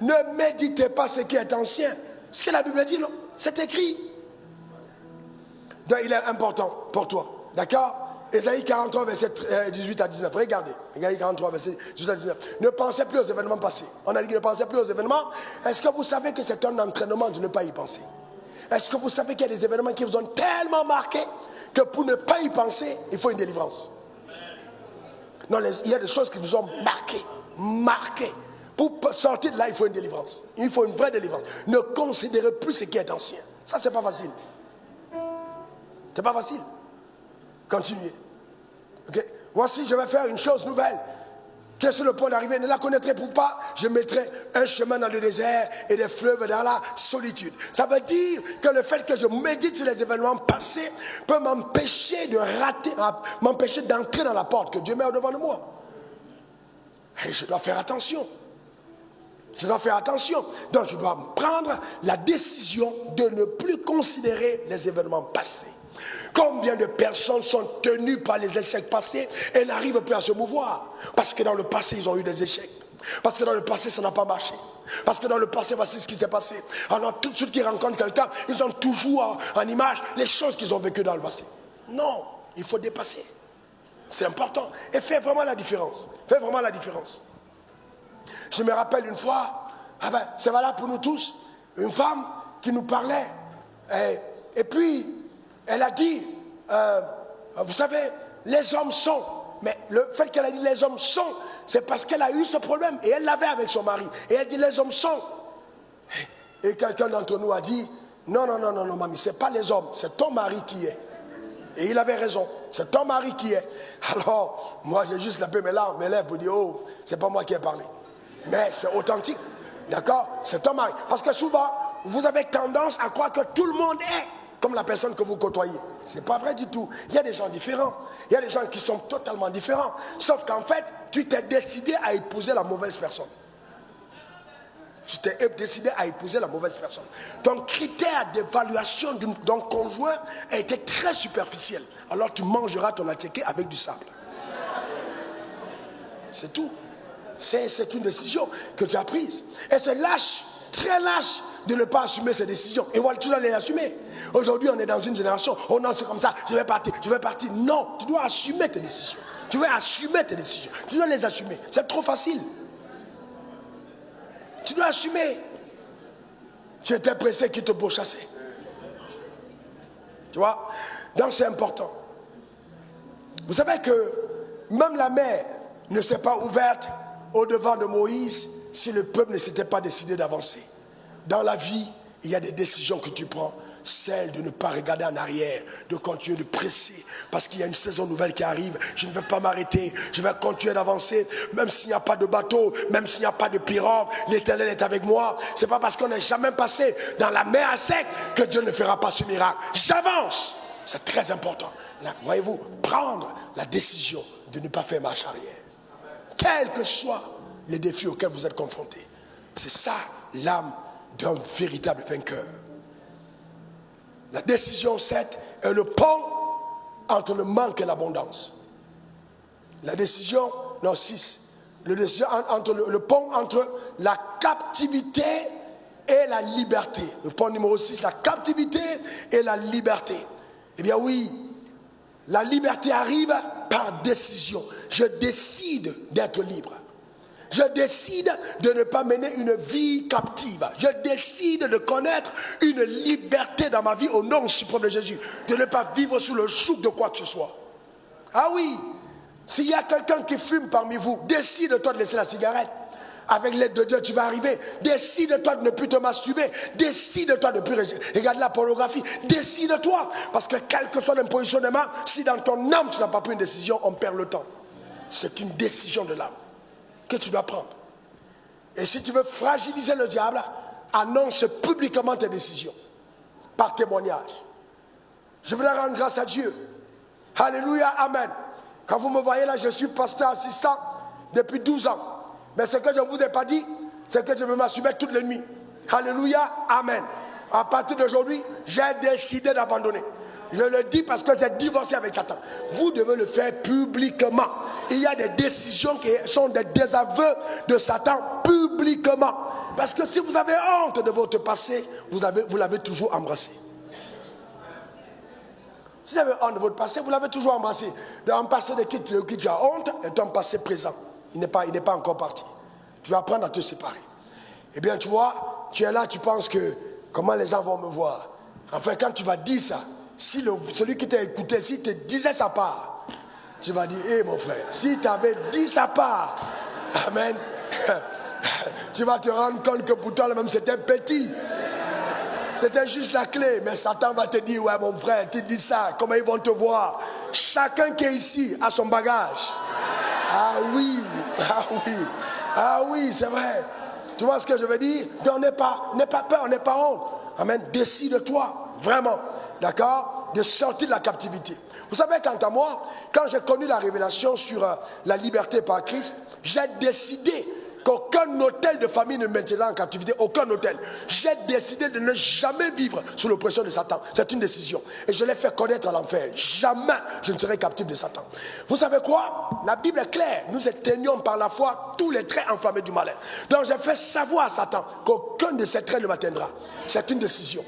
Ne méditez pas ce qui est ancien. Ce que la Bible dit, non, c'est écrit. Donc il est important pour toi, d'accord? Ésaïe 43, verset 18 à 19. Regardez. Ésaïe 43, verset 18 à 19. Ne pensez plus aux événements passés. On a dit ne pensez plus aux événements. Est-ce que vous savez que c'est un entraînement de ne pas y penser? Est-ce que vous savez qu'il y a des événements qui vous ont tellement marqué que pour ne pas y penser, il faut une délivrance? Non, il y a des choses qui vous ont marqué. Pour sortir de là, il faut une délivrance. Il faut une vraie délivrance. Ne considérez plus ce qui est ancien. Ça, c'est pas facile. C'est pas facile. Continuez. Okay? Voici, je vais faire une chose nouvelle. Qui est sur le point d'arriver, ne la connaîtrez-vous pas? Je mettrai un chemin dans le désert et des fleuves dans la solitude. Ça veut dire que le fait que je médite sur les événements passés peut m'empêcher de rater, m'empêcher d'entrer dans la porte que Dieu met au-devant de moi. Et je dois faire attention. Je dois faire attention. Donc je dois prendre la décision de ne plus considérer les événements passés. Combien de personnes sont tenues par les échecs passés et n'arrivent plus à se mouvoir? Parce que dans le passé, ils ont eu des échecs. Parce que dans le passé, ça n'a pas marché. Parce que dans le passé, voici ce qui s'est passé. Alors, tout de suite qu'ils rencontrent quelqu'un, ils ont toujours en image les choses qu'ils ont vécues dans le passé. Non, il faut dépasser. C'est important. Et fais vraiment la différence. Fais vraiment la différence. Je me rappelle une fois, c'est valable pour nous tous, une femme qui nous parlait. Et puis, elle a dit, vous savez, les hommes sont. Mais le fait qu'elle a dit les hommes sont, c'est parce qu'elle a eu ce problème. Et elle l'avait avec son mari. Et elle dit les hommes sont. Et quelqu'un d'entre nous a dit, non, mamie, ce n'est pas les hommes, c'est ton mari qui est. Et il avait raison, c'est ton mari qui est. Alors, moi j'ai juste lapé mes larmes, mes lèvres, vous dire, oh, c'est pas moi qui ai parlé. Mais c'est authentique, d'accord? C'est ton mari. Parce que souvent, vous avez tendance à croire que tout le monde est comme la personne que vous côtoyez. Ce n'est pas vrai du tout. Il y a des gens différents. Il y a des gens qui sont totalement différents. Sauf qu'en fait, tu t'es décidé à épouser la mauvaise personne. Tu t'es décidé à épouser la mauvaise personne. Ton critère d'évaluation d'un conjoint a été très superficiel. Alors tu mangeras ton attiéké avec du sable. C'est tout. C'est une décision que tu as prise. Et c'est lâche, très lâche, de ne pas assumer ces décisions. Et voilà, tu dois les assumer. Aujourd'hui, on est dans une génération, oh non, c'est comme ça, je vais partir. Non, tu dois assumer tes décisions. Tu dois assumer tes décisions. Tu dois les assumer. C'est trop facile. Tu dois assumer. Tu étais pressé qu'il te pourchassait. Tu vois? Donc c'est important. Vous savez que même la mer ne s'est pas ouverte au-devant de Moïse si le peuple ne s'était pas décidé d'avancer. Dans la vie, il y a des décisions que tu prends, celle de ne pas regarder en arrière, de continuer de presser, parce qu'il y a une saison nouvelle qui arrive, je ne vais pas m'arrêter, je vais continuer d'avancer, même s'il n'y a pas de bateau, même s'il n'y a pas de pirogue, l'Éternel est avec moi. C'est pas parce qu'on n'est jamais passé dans la mer à sec que Dieu ne fera pas ce miracle. J'avance, c'est très important. Là, voyez-vous, prendre la décision de ne pas faire marche arrière, quels que soient les défis auxquels vous êtes confrontés. C'est ça l'âme d'un véritable vainqueur. La décision 7 est le pont entre le manque et l'abondance. La décision, non 6, le pont entre la captivité et la liberté. Le pont numéro 6, la captivité et la liberté. Eh bien oui, la liberté arrive par décision. Je décide d'être libre. Je décide de ne pas mener une vie captive. Je décide de connaître une liberté dans ma vie au nom suprême de Jésus. De ne pas vivre sous le joug de quoi que ce soit. Ah oui, s'il y a quelqu'un qui fume parmi vous, décide-toi de laisser la cigarette. Avec l'aide de Dieu, tu vas arriver. Décide-toi de ne plus te masturber. Décide-toi de ne plus regarder la pornographie. Décide-toi. Parce que quelle que soit l'imposition des mains, si dans ton âme tu n'as pas pris une décision, on perd le temps. C'est une décision de l'âme que tu dois prendre. Et si tu veux fragiliser le diable, annonce publiquement tes décisions par témoignage. Je voudrais rendre grâce à Dieu. Alléluia, amen. Quand vous me voyez là, je suis pasteur assistant depuis 12 ans. Mais ce que je ne vous ai pas dit, c'est que je me masturbais toutes les nuits. Alléluia, amen. À partir d'aujourd'hui, j'ai décidé d'abandonner. Je le dis parce que j'ai divorcé avec Satan. Vous devez le faire publiquement. Il y a des décisions qui sont des désaveux de Satan publiquement. Parce que si vous avez honte de votre passé, vous l'avez toujours embrassé. Si vous avez honte de votre passé, vous l'avez toujours embrassé. Un passé de qui tu as honte est un passé présent. Il n'est pas encore parti. Tu vas apprendre à te séparer. Eh bien, tu vois, tu es là, tu penses que comment les gens vont me voir. Enfin, quand tu vas dire ça, si celui qui t'a écouté, s'il te disait sa part, tu vas dire, hé mon frère, si tu avais dit sa part, amen, tu vas te rendre compte que pour toi, même c'était petit. C'était juste la clé, mais Satan va te dire, ouais mon frère, tu dis ça, comment ils vont te voir? Chacun qui est ici a son bagage. Ah oui, ah oui, ah oui, c'est vrai. Tu vois ce que je veux dire? Donc n'aie pas peur, n'aie pas honte. Amen, décide-toi, vraiment, d'accord, de sortir de la captivité. Vous savez, quant à moi, quand j'ai connu la révélation sur la liberté par Christ, j'ai décidé qu'aucun hôtel de famille ne me maintiendra en captivité, aucun hôtel. J'ai décidé de ne jamais vivre sous l'oppression de Satan. C'est une décision. Et je l'ai fait connaître à l'enfer. Jamais je ne serai captif de Satan. Vous savez quoi? La Bible est claire. Nous éteignons par la foi tous les traits enflammés du malin. Donc j'ai fait savoir à Satan qu'aucun de ces traits ne m'atteindra. C'est une décision.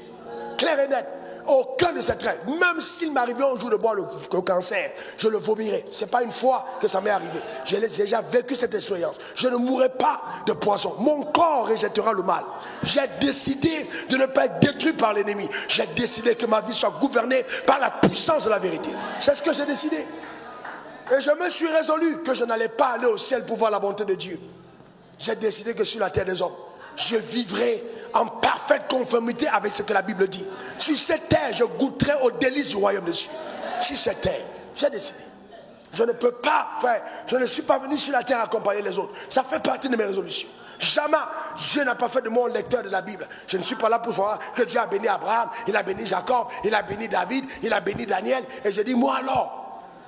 Claire et nette. Aucun de ces traits, même s'il m'arrivait un jour de boire le cancer, je le vomirais. Ce n'est pas une fois que ça m'est arrivé. J'ai déjà vécu cette expérience. Je ne mourrai pas de poison. Mon corps rejettera le mal. J'ai décidé de ne pas être détruit par l'ennemi. J'ai décidé que ma vie soit gouvernée par la puissance de la vérité. C'est ce que j'ai décidé. Et je me suis résolu que je n'allais pas aller au ciel pour voir la bonté de Dieu. J'ai décidé que sur la terre des hommes, je vivrai en parfaite conformité avec ce que la Bible dit. Sur cette terre, je goûterai aux délices du royaume des cieux. Sur cette terre, j'ai décidé. Je ne peux pas faire, je ne suis pas venu sur la terre accompagner les autres. Ça fait partie de mes résolutions. Jamais Dieu n'a pas fait de moi un lecteur de la Bible. Je ne suis pas là pour voir que Dieu a béni Abraham, il a béni Jacob, il a béni David, il a béni Daniel. Et je dis, moi alors.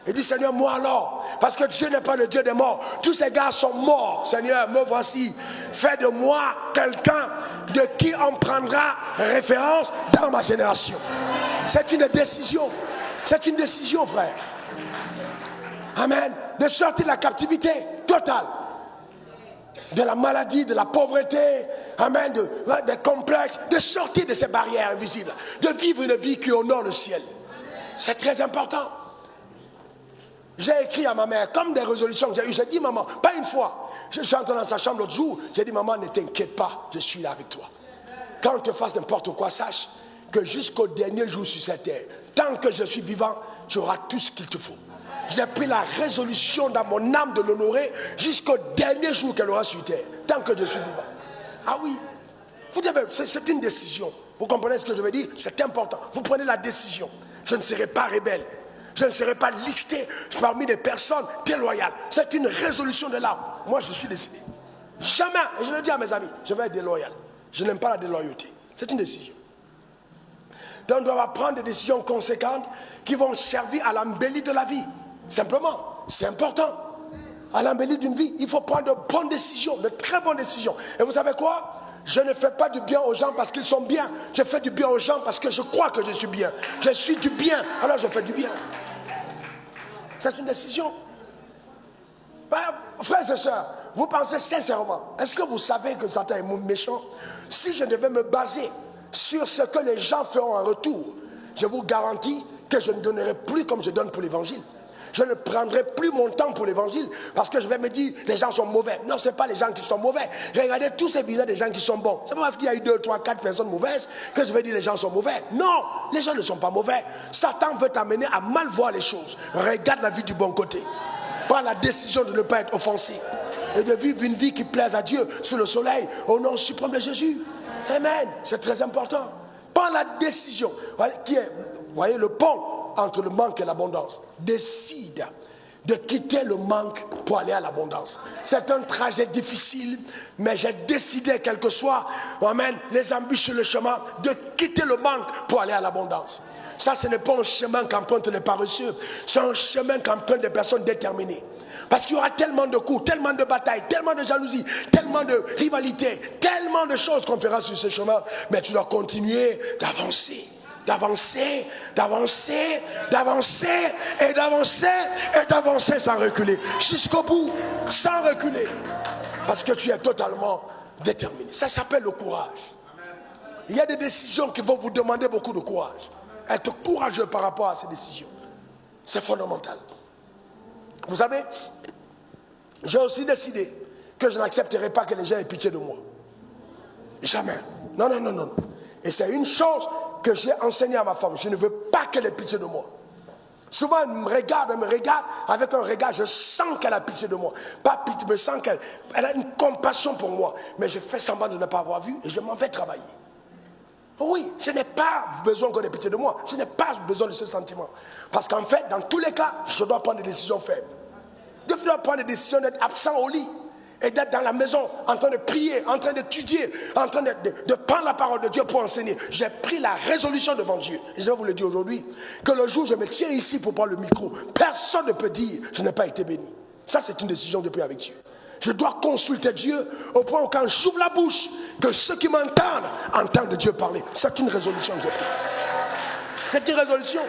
Il dit, Seigneur, moi alors, parce que Dieu n'est pas le Dieu des morts. Tous ces gars sont morts. Seigneur, me voici. Fais de moi quelqu'un de qui on prendra référence dans ma génération. C'est une décision. C'est une décision, frère. Amen. De sortir de la captivité totale. De la maladie, de la pauvreté. Amen. Des complexes. De sortir de ces barrières invisibles. De vivre une vie qui honore le ciel. C'est très important. J'ai écrit à ma mère, comme des résolutions que j'ai eues. J'ai dit, maman, pas une fois. Je suis entré dans sa chambre l'autre jour. J'ai dit, maman, ne t'inquiète pas, je suis là avec toi. Quand on te fasse n'importe quoi, sache que jusqu'au dernier jour sur cette terre, tant que je suis vivant, tu auras tout ce qu'il te faut. J'ai pris la résolution dans mon âme de l'honorer jusqu'au dernier jour qu'elle aura sur terre, tant que je suis vivant. Ah oui, c'est une décision. Vous comprenez ce que je veux dire? C'est important. Vous prenez la décision. Je ne serai pas rebelle. Je ne serai pas listé parmi des personnes déloyales. C'est une résolution de l'âme. Moi, je suis décidé. Jamais, et je le dis à mes amis, je vais être déloyal. Je n'aime pas la déloyauté. C'est une décision. Donc, on doit prendre des décisions conséquentes qui vont servir à l'embellie de la vie. Simplement, c'est important. À l'embellie d'une vie, il faut prendre de bonnes décisions, de très bonnes décisions. Et vous savez quoi? Je ne fais pas du bien aux gens parce qu'ils sont bien. Je fais du bien aux gens parce que je crois que je suis bien. Je suis du bien, alors je fais du bien. C'est une décision. Frères et sœurs, vous pensez sincèrement, est-ce que vous savez que Satan est méchant? Si je devais me baser sur ce que les gens feront en retour, je vous garantis que je ne donnerai plus comme je donne pour l'évangile. Je ne prendrai plus mon temps pour l'évangile parce que je vais me dire les gens sont mauvais. Non, ce n'est pas les gens qui sont mauvais. Regardez tous ces visages des gens qui sont bons. C'est pas parce qu'il y a eu 2, 3, 4 personnes mauvaises que je vais dire les gens sont mauvais. Non, les gens ne sont pas mauvais. Satan veut t'amener à mal voir les choses. Regarde la vie du bon côté. Prends la décision de ne pas être offensé et de vivre une vie qui plaise à Dieu sous le soleil au nom suprême de Jésus. Amen. C'est très important. Prends la décision qui est, vous voyez, le pont entre le manque et l'abondance. Décide de quitter le manque pour aller à l'abondance. C'est un trajet difficile, mais j'ai décidé, quel que soit, amen, les embûches sur le chemin, de quitter le manque pour aller à l'abondance. Ça, ce n'est pas un chemin qu'empruntent les paresseux, c'est un chemin qu'empruntent des personnes déterminées. Parce qu'il y aura tellement de coups, tellement de batailles, tellement de jalousie, tellement de rivalité, tellement de choses qu'on fera sur ce chemin. Mais tu dois continuer d'avancer, d'avancer, d'avancer, d'avancer et d'avancer et d'avancer sans reculer. Jusqu'au bout, sans reculer. Parce que tu es totalement déterminé. Ça s'appelle le courage. Il y a des décisions qui vont vous demander beaucoup de courage. Être courageux par rapport à ces décisions. C'est fondamental. Vous savez, j'ai aussi décidé que je n'accepterai pas que les gens aient pitié de moi. Jamais. Non, non, non, non. Et c'est une chose que j'ai enseignée à ma femme. Je ne veux pas qu'elle ait pitié de moi. Souvent, elle me regarde avec un regard, je sens qu'elle a pitié de moi. Pas pitié, mais je sens qu'elle a une compassion pour moi. Mais je fais semblant de ne pas avoir vu et je m'en vais travailler. Oui, je n'ai pas besoin qu'on ait pitié de moi. Je n'ai pas besoin de ce sentiment. Parce qu'en fait, dans tous les cas, je dois prendre des décisions faibles. Je dois prendre des décisions d'être absent au lit et d'être dans la maison, en train de prier, en train d'étudier, en train de prendre la parole de Dieu pour enseigner. J'ai pris la résolution devant Dieu. Et je vous le dis aujourd'hui, que le jour où je me tiens ici pour prendre le micro, personne ne peut dire je n'ai pas été béni. Ça, c'est une décision de paix avec Dieu. Je dois consulter Dieu au point où quand j'ouvre la bouche, que ceux qui m'entendent entendent Dieu parler. C'est une résolution que j'ai prise. C'est une résolution.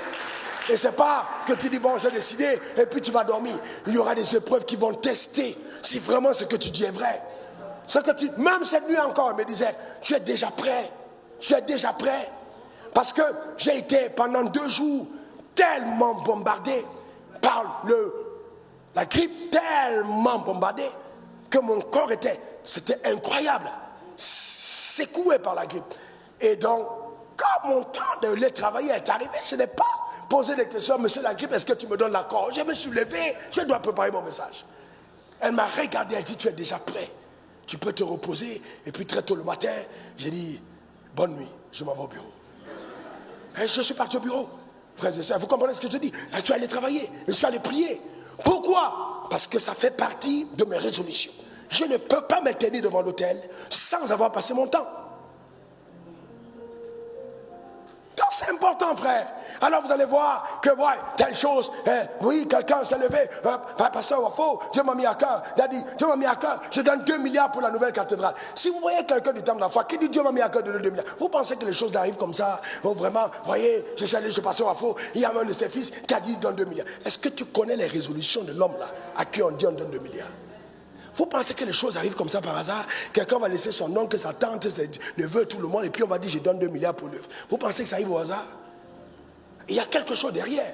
Et c'est pas que tu dis bon j'ai décidé et puis tu vas dormir. Il y aura des épreuves qui vont tester si vraiment ce que tu dis est vrai. Même cette nuit encore, elle me disait tu es déjà prêt. Tu es déjà prêt. Parce que j'ai été pendant 2 jours tellement bombardé par la grippe, tellement bombardé que mon corps c'était incroyable, secoué par la grippe. Et donc, quand mon temps de les travailler est arrivé, je n'ai pas posé des questions, monsieur la grippe, est-ce que tu me donnes l'accord? Je me suis levé, je dois préparer mon message. Elle m'a regardé, elle dit, tu es déjà prêt, tu peux te reposer. Et puis très tôt le matin, j'ai dit, bonne nuit, je m'en vais au bureau. Et je suis parti au bureau. Frères et sœurs, vous comprenez ce que je dis? Je suis allé travailler, je suis allé prier. Pourquoi? Parce que ça fait partie de mes résolutions. Je ne peux pas me tenir devant l'autel sans avoir passé mon temps. Donc c'est important, frère. Alors vous allez voir que telle chose, oui, quelqu'un s'est levé, pasteur Wafo, Dieu m'a mis à cœur, Dieu m'a mis à cœur, je donne 2 milliards pour la nouvelle cathédrale. Si vous voyez quelqu'un du temps de la foi qui dit Dieu m'a mis à cœur de donner 2 milliards, vous pensez que les choses arrivent comme ça? Oh, vraiment, voyez, je suis allé chez pasteur Wafo, il y a un de ses fils qui a dit donne 2 milliards. Est-ce que tu connais les résolutions de l'homme là, à qui on dit on donne 2 milliards? Vous pensez que les choses arrivent comme ça par hasard? Quelqu'un va laisser son oncle, sa tante, ses neveux, tout le monde, et puis on va dire je donne 2 milliards pour l'œuvre. Vous pensez que ça arrive au hasard? Il y a quelque chose derrière.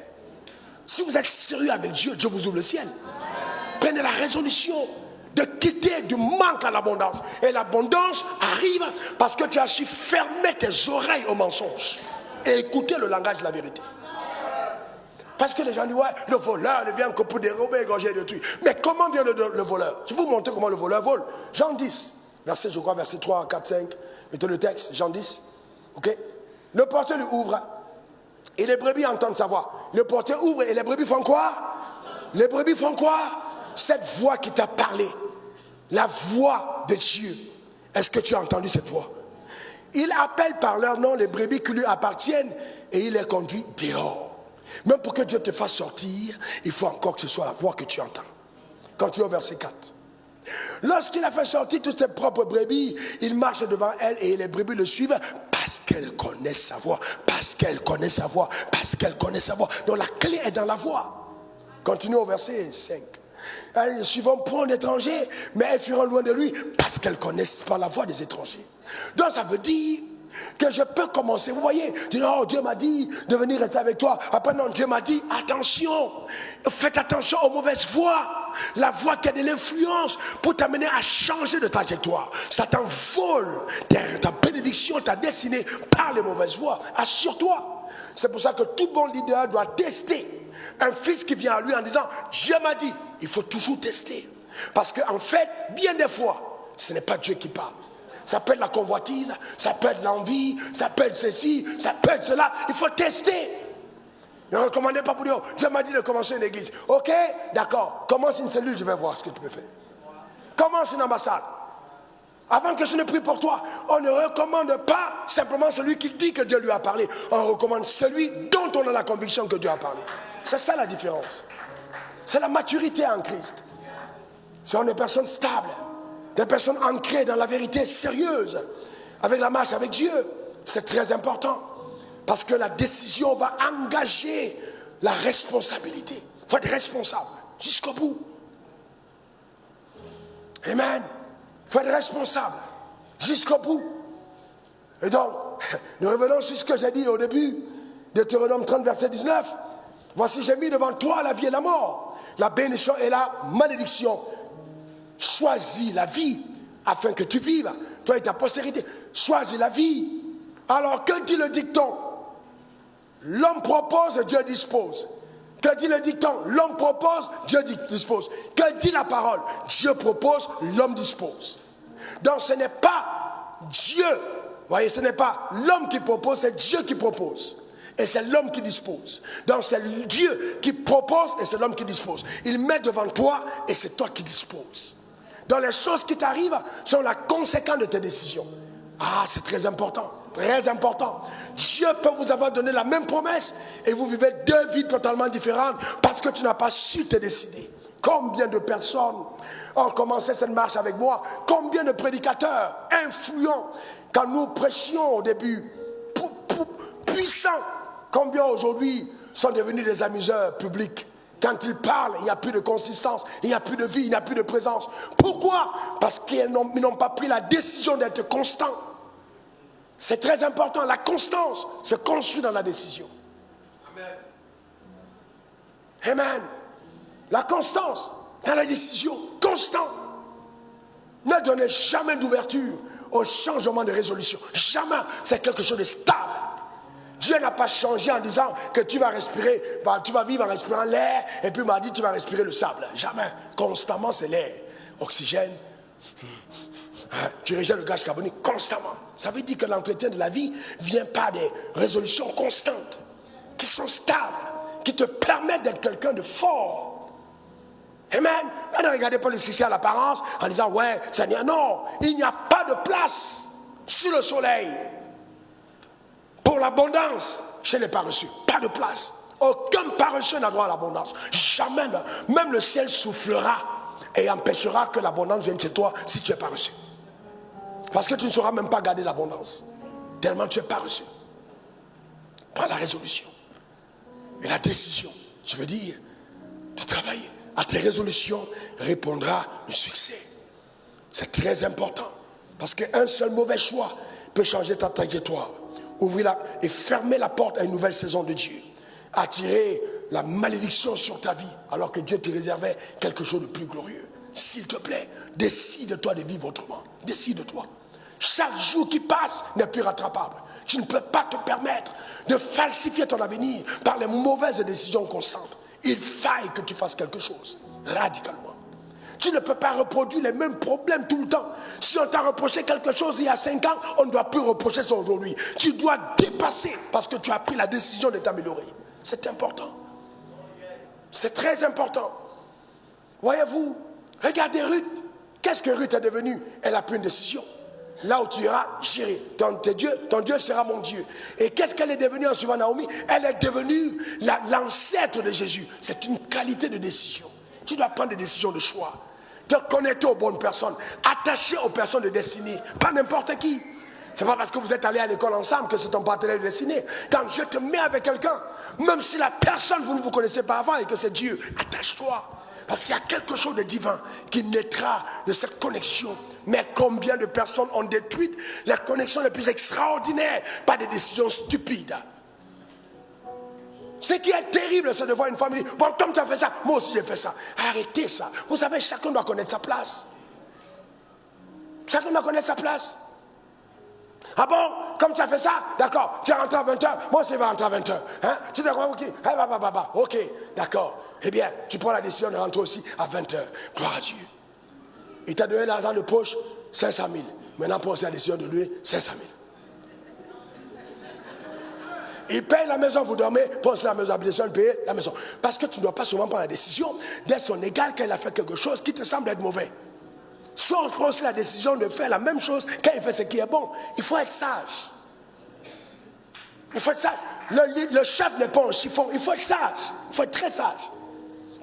Si vous êtes sérieux avec Dieu, Dieu vous ouvre le ciel. Prenez la résolution de quitter du manque à l'abondance. Et l'abondance arrive parce que tu as su fermer tes oreilles au mensonge et écouter le langage de la vérité. Parce que les gens disent, ouais, le voleur ne vient que pour dérober, égorger et détruire. Mais comment vient le voleur? Je vais vous montrer comment le voleur vole. Jean 10, verset 3, 4, 5. Mettez le texte, Jean 10. Ok? Le porteur lui ouvre et les brebis entendent sa voix. Le porteur ouvre et les brebis font quoi? Les brebis font quoi? Cette voix qui t'a parlé, la voix de Dieu. Est-ce que tu as entendu cette voix? Il appelle par leur nom les brebis qui lui appartiennent et il les conduit dehors. Même pour que Dieu te fasse sortir, il faut encore que ce soit la voix que tu entends. Quand tu es au verset 4. Lorsqu'il a fait sortir toutes ses propres brebis, il marche devant elles et les brebis le suivent parce qu'elles connaissent sa voix, parce qu'elles connaissent sa voix, parce qu'elles connaissent sa voix. Donc la clé est dans la voix. Continue au verset 5. Elles ne suivront point l'étranger, mais elles fuiront loin de lui parce qu'elles connaissent pas la voix des étrangers. Donc ça veut dire que je peux commencer. Vous voyez, tu dis, oh, Dieu m'a dit de venir rester avec toi. Après, non, Dieu m'a dit, attention, faites attention aux mauvaises voies. La voie qui a de l'influence pour t'amener à changer de trajectoire. Ça t'envole ta bénédiction, ta destinée par les mauvaises voies. Assure-toi. C'est pour ça que tout bon leader doit tester. Un fils qui vient à lui en disant, Dieu m'a dit, il faut toujours tester. Parce qu'en fait, bien des fois, ce n'est pas Dieu qui parle. Ça peut être la convoitise, ça peut être l'envie, ça peut être ceci, ça peut être cela. Il faut tester. Ne recommandez pas pour dire, Dieu m'a dit de commencer une église. Ok, d'accord, commence une cellule, je vais voir ce que tu peux faire. Commence une ambassade. Avant que je ne prie pour toi, on ne recommande pas simplement celui qui dit que Dieu lui a parlé. On recommande celui dont on a la conviction que Dieu a parlé. C'est ça la différence. C'est la maturité en Christ. Ce sont des personnes stables, des personnes ancrées dans la vérité sérieuse, avec la marche avec Dieu. C'est très important. Parce que la décision va engager la responsabilité. Il faut être responsable jusqu'au bout. Amen. Il faut être responsable jusqu'au bout. Et donc, nous revenons sur ce que j'ai dit au début, Deutéronome 30, verset 19. Voici, j'ai mis devant toi la vie et la mort, la bénédiction et la malédiction. Choisis la vie afin que tu vives, toi et ta postérité. Choisis la vie. Alors, que dit le dicton? L'homme propose, Dieu dispose. Que dit le dicton? L'homme propose, Dieu dispose. Que dit la parole? Dieu propose, l'homme dispose. Donc ce n'est pas Dieu, vous voyez, ce n'est pas l'homme qui propose, c'est Dieu qui propose. Et c'est l'homme qui dispose. Donc c'est Dieu qui propose et c'est l'homme qui dispose. Il met devant toi et c'est toi qui disposes. Donc les choses qui t'arrivent sont la conséquence de tes décisions. Ah, c'est très important. Très important. Dieu peut vous avoir donné la même promesse et vous vivez deux vies totalement différentes parce que tu n'as pas su te décider. Combien de personnes ont commencé cette marche avec moi? Combien de prédicateurs influents quand nous prêchions au début, puissants, combien aujourd'hui sont devenus des amuseurs publics? Quand ils parlent, il n'y a plus de consistance, il n'y a plus de vie, il n'y a plus de présence. Pourquoi? Parce qu'ils n'ont pas pris la décision d'être constants. C'est très important, la constance se construit dans la décision. Amen. Amen. La constance dans la décision, constant. Ne donnez jamais d'ouverture au changement de résolution. Jamais. C'est quelque chose de stable. Dieu n'a pas changé en disant que tu vas respirer, tu vas vivre en respirant l'air, et puis il m'a dit tu vas respirer le sable. Jamais. Constamment, c'est l'air. Oxygène. Tu rejettes le gaz carbonique constamment. Ça veut dire que l'entretien de la vie vient par des résolutions constantes, qui sont stables, qui te permettent d'être quelqu'un de fort. Amen. Ne regardez pas le succès à l'apparence en disant ouais, Seigneur, non, il n'y a pas de place sur le soleil pour l'abondance chez les paresseux. Pas de place. Aucun paresseux n'a droit à l'abondance. Jamais. Même le ciel soufflera et empêchera que l'abondance vienne chez toi si tu es paresseux. Parce que tu ne sauras même pas garder l'abondance. Tellement tu es paresseux. Prends la résolution. Et la décision, je veux dire, de travailler. À tes résolutions répondra le succès. C'est très important. Parce qu'un seul mauvais choix peut changer ta trajectoire. Ouvrir et fermer la porte à une nouvelle saison de Dieu. Attirer la malédiction sur ta vie alors que Dieu te réservait quelque chose de plus glorieux. S'il te plaît, décide-toi de vivre autrement. Décide-toi. Chaque jour qui passe n'est plus rattrapable. Tu ne peux pas te permettre de falsifier ton avenir par les mauvaises décisions constantes. Il faille que tu fasses quelque chose, radicalement. Tu ne peux pas reproduire les mêmes problèmes tout le temps. Si on t'a reproché quelque chose il y a 5 ans, on ne doit plus reprocher ça aujourd'hui. Tu dois dépasser parce que tu as pris la décision de t'améliorer. C'est important. C'est très important. Voyez-vous, regardez Ruth. Qu'est-ce que Ruth est devenue? Elle a pris une décision. Là où tu iras, j'irai. Ton Dieu sera mon Dieu. Et qu'est-ce qu'elle est devenue en suivant Naomi? Elle est devenue l'ancêtre de Jésus. C'est une qualité de décision. Tu dois prendre des décisions de choix. Te connecter aux bonnes personnes. Attacher aux personnes de destinée. Pas n'importe qui. C'est pas parce que vous êtes allés à l'école ensemble que c'est ton partenaire de destinée. Quand Dieu te met avec quelqu'un, même si la personne, vous ne vous connaissez pas avant et que c'est Dieu, attache-toi. Parce qu'il y a quelque chose de divin qui naîtra de cette connexion. Mais combien de personnes ont détruit les connexions les plus extraordinaires par des décisions stupides. Ce qui est terrible, c'est de voir une famille. Bon, comme tu as fait ça, moi aussi j'ai fait ça. Arrêtez ça. Vous savez, chacun doit connaître sa place. Chacun doit connaître sa place. Ah bon, comme tu as fait ça, d'accord, tu es rentré à 20h, moi aussi je vais rentrer à 20h. Hein? Tu te crois, ok, ok, d'accord. Eh bien, tu prends la décision de rentrer aussi à 20h. Gloire à Dieu. Il t'a donné l'argent de poche, 500 000. Maintenant, prends aussi la décision de lui, 500 000. Il paye la maison, vous dormez, pense la maison, l'obligation de payer la maison. Parce que tu ne dois pas souvent prendre la décision d'être son égal quand il a fait quelque chose qui te semble être mauvais. Soit on prend aussi la décision de faire la même chose quand il fait ce qui est bon. Il faut être sage. Il faut être sage. Le chef n'est pas un chiffon, il faut être sage. Il faut être très sage.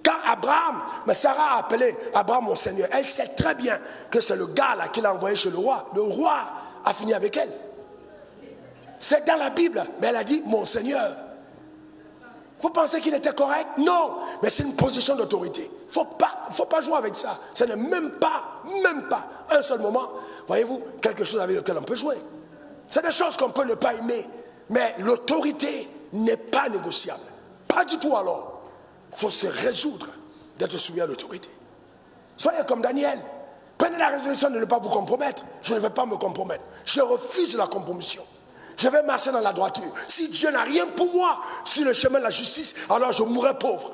Quand Abraham, mais Sarah a appelé Abraham mon Seigneur, elle sait très bien que c'est le gars là qui l'a envoyé chez le roi. Le roi a fini avec elle. C'est dans la Bible, mais elle a dit mon Seigneur. Vous pensez qu'il était correct? Non, mais c'est une position d'autorité. Il ne faut pas jouer avec ça. Ce n'est même pas un seul moment, voyez-vous, quelque chose avec lequel on peut jouer. C'est des choses qu'on peut ne pas aimer, mais l'autorité n'est pas négociable. Pas du tout alors. Il faut se résoudre d'être soumis à l'autorité. Soyez comme Daniel. Prenez la résolution de ne pas vous compromettre. Je ne vais pas me compromettre. Je refuse la compromission. Je vais marcher dans la droiture. Si Dieu n'a rien pour moi sur le chemin de la justice, alors je mourrai pauvre.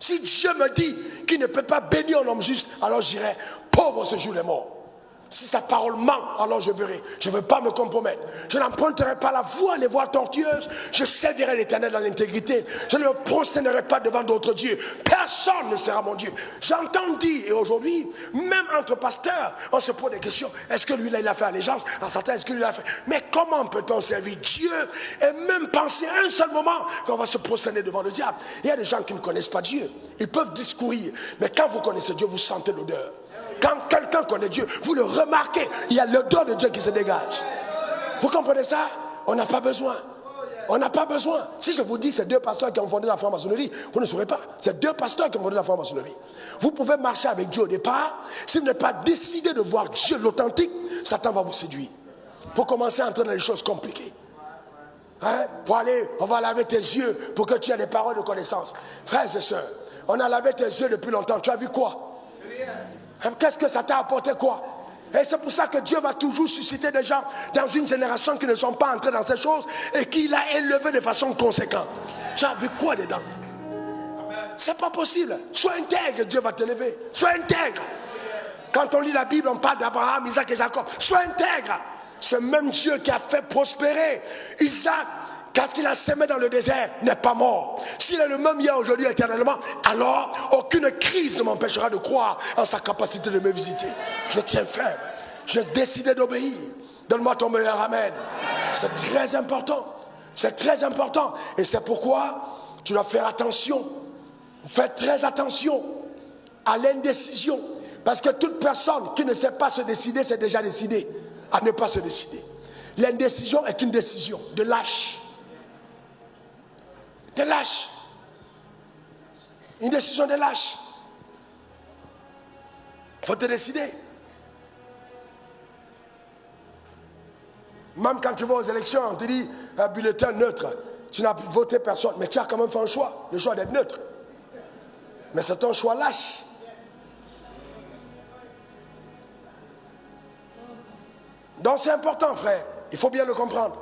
Si Dieu me dit qu'il ne peut pas bénir un homme juste, alors j'irai pauvre ce jour des morts. Si sa parole ment, alors je verrai. Je ne veux pas me compromettre. Je n'emprunterai pas la voie, les voies tortueuses. Je servirai l'Éternel dans l'intégrité. Je ne me prosternerai pas devant d'autres dieux. Personne ne sera mon Dieu. J'entends dire, et aujourd'hui, même entre pasteurs, on se pose des questions. Est-ce que lui, là, il a fait allégeance à Satan? Est-ce que lui, il a fait... Mais comment peut-on servir Dieu et même penser un seul moment qu'on va se prosterner devant le diable? Il y a des gens qui ne connaissent pas Dieu. Ils peuvent discourir. Mais quand vous connaissez Dieu, vous sentez l'odeur. Quand quelqu'un connaît Dieu, vous le remarquez, il y a l'odeur de Dieu qui se dégage. Vous comprenez ça? On n'a pas besoin. On n'a pas besoin. Si je vous dis c'est deux pasteurs qui ont fondé la franc-maçonnerie, vous ne saurez pas. C'est deux pasteurs qui ont fondé la franc-maçonnerie. Vous pouvez marcher avec Dieu au départ. Si vous n'êtes pas décidé de voir Dieu l'authentique, Satan va vous séduire. Pour commencer à entrer dans les choses compliquées. Hein? Pour aller, on va laver tes yeux pour que tu aies des paroles de connaissance. Frères et sœurs, on a lavé tes yeux depuis longtemps. Tu as vu quoi? Qu'est-ce que ça t'a apporté quoi? Et c'est pour ça que Dieu va toujours susciter des gens dans une génération qui ne sont pas entrés dans ces choses et qu'il a élevé de façon conséquente. Tu as vu quoi dedans? C'est pas possible. Sois intègre, Dieu va t'élever. Sois intègre. Quand on lit la Bible, on parle d'Abraham, Isaac et Jacob. Sois intègre. Ce même Dieu qui a fait prospérer Isaac, parce qu'il a semé dans le désert, n'est pas mort. S'il est le même hier, aujourd'hui, éternellement, alors aucune crise ne m'empêchera de croire en sa capacité de me visiter. Je tiens ferme. J'ai décidé d'obéir. Donne-moi ton meilleur amen. C'est très important. C'est très important. Et c'est pourquoi tu dois faire attention. Faites très attention à l'indécision. Parce que toute personne qui ne sait pas se décider, c'est déjà décidé à ne pas se décider. L'indécision est une décision de lâche. De lâche. Une décision de lâche. Il faut te décider. Même quand tu vas aux élections, on te dit un bulletin neutre. Tu n'as voté personne, mais tu as quand même fait un choix. Le choix d'être neutre. Mais c'est un choix lâche. Donc c'est important, frère. Il faut bien le comprendre.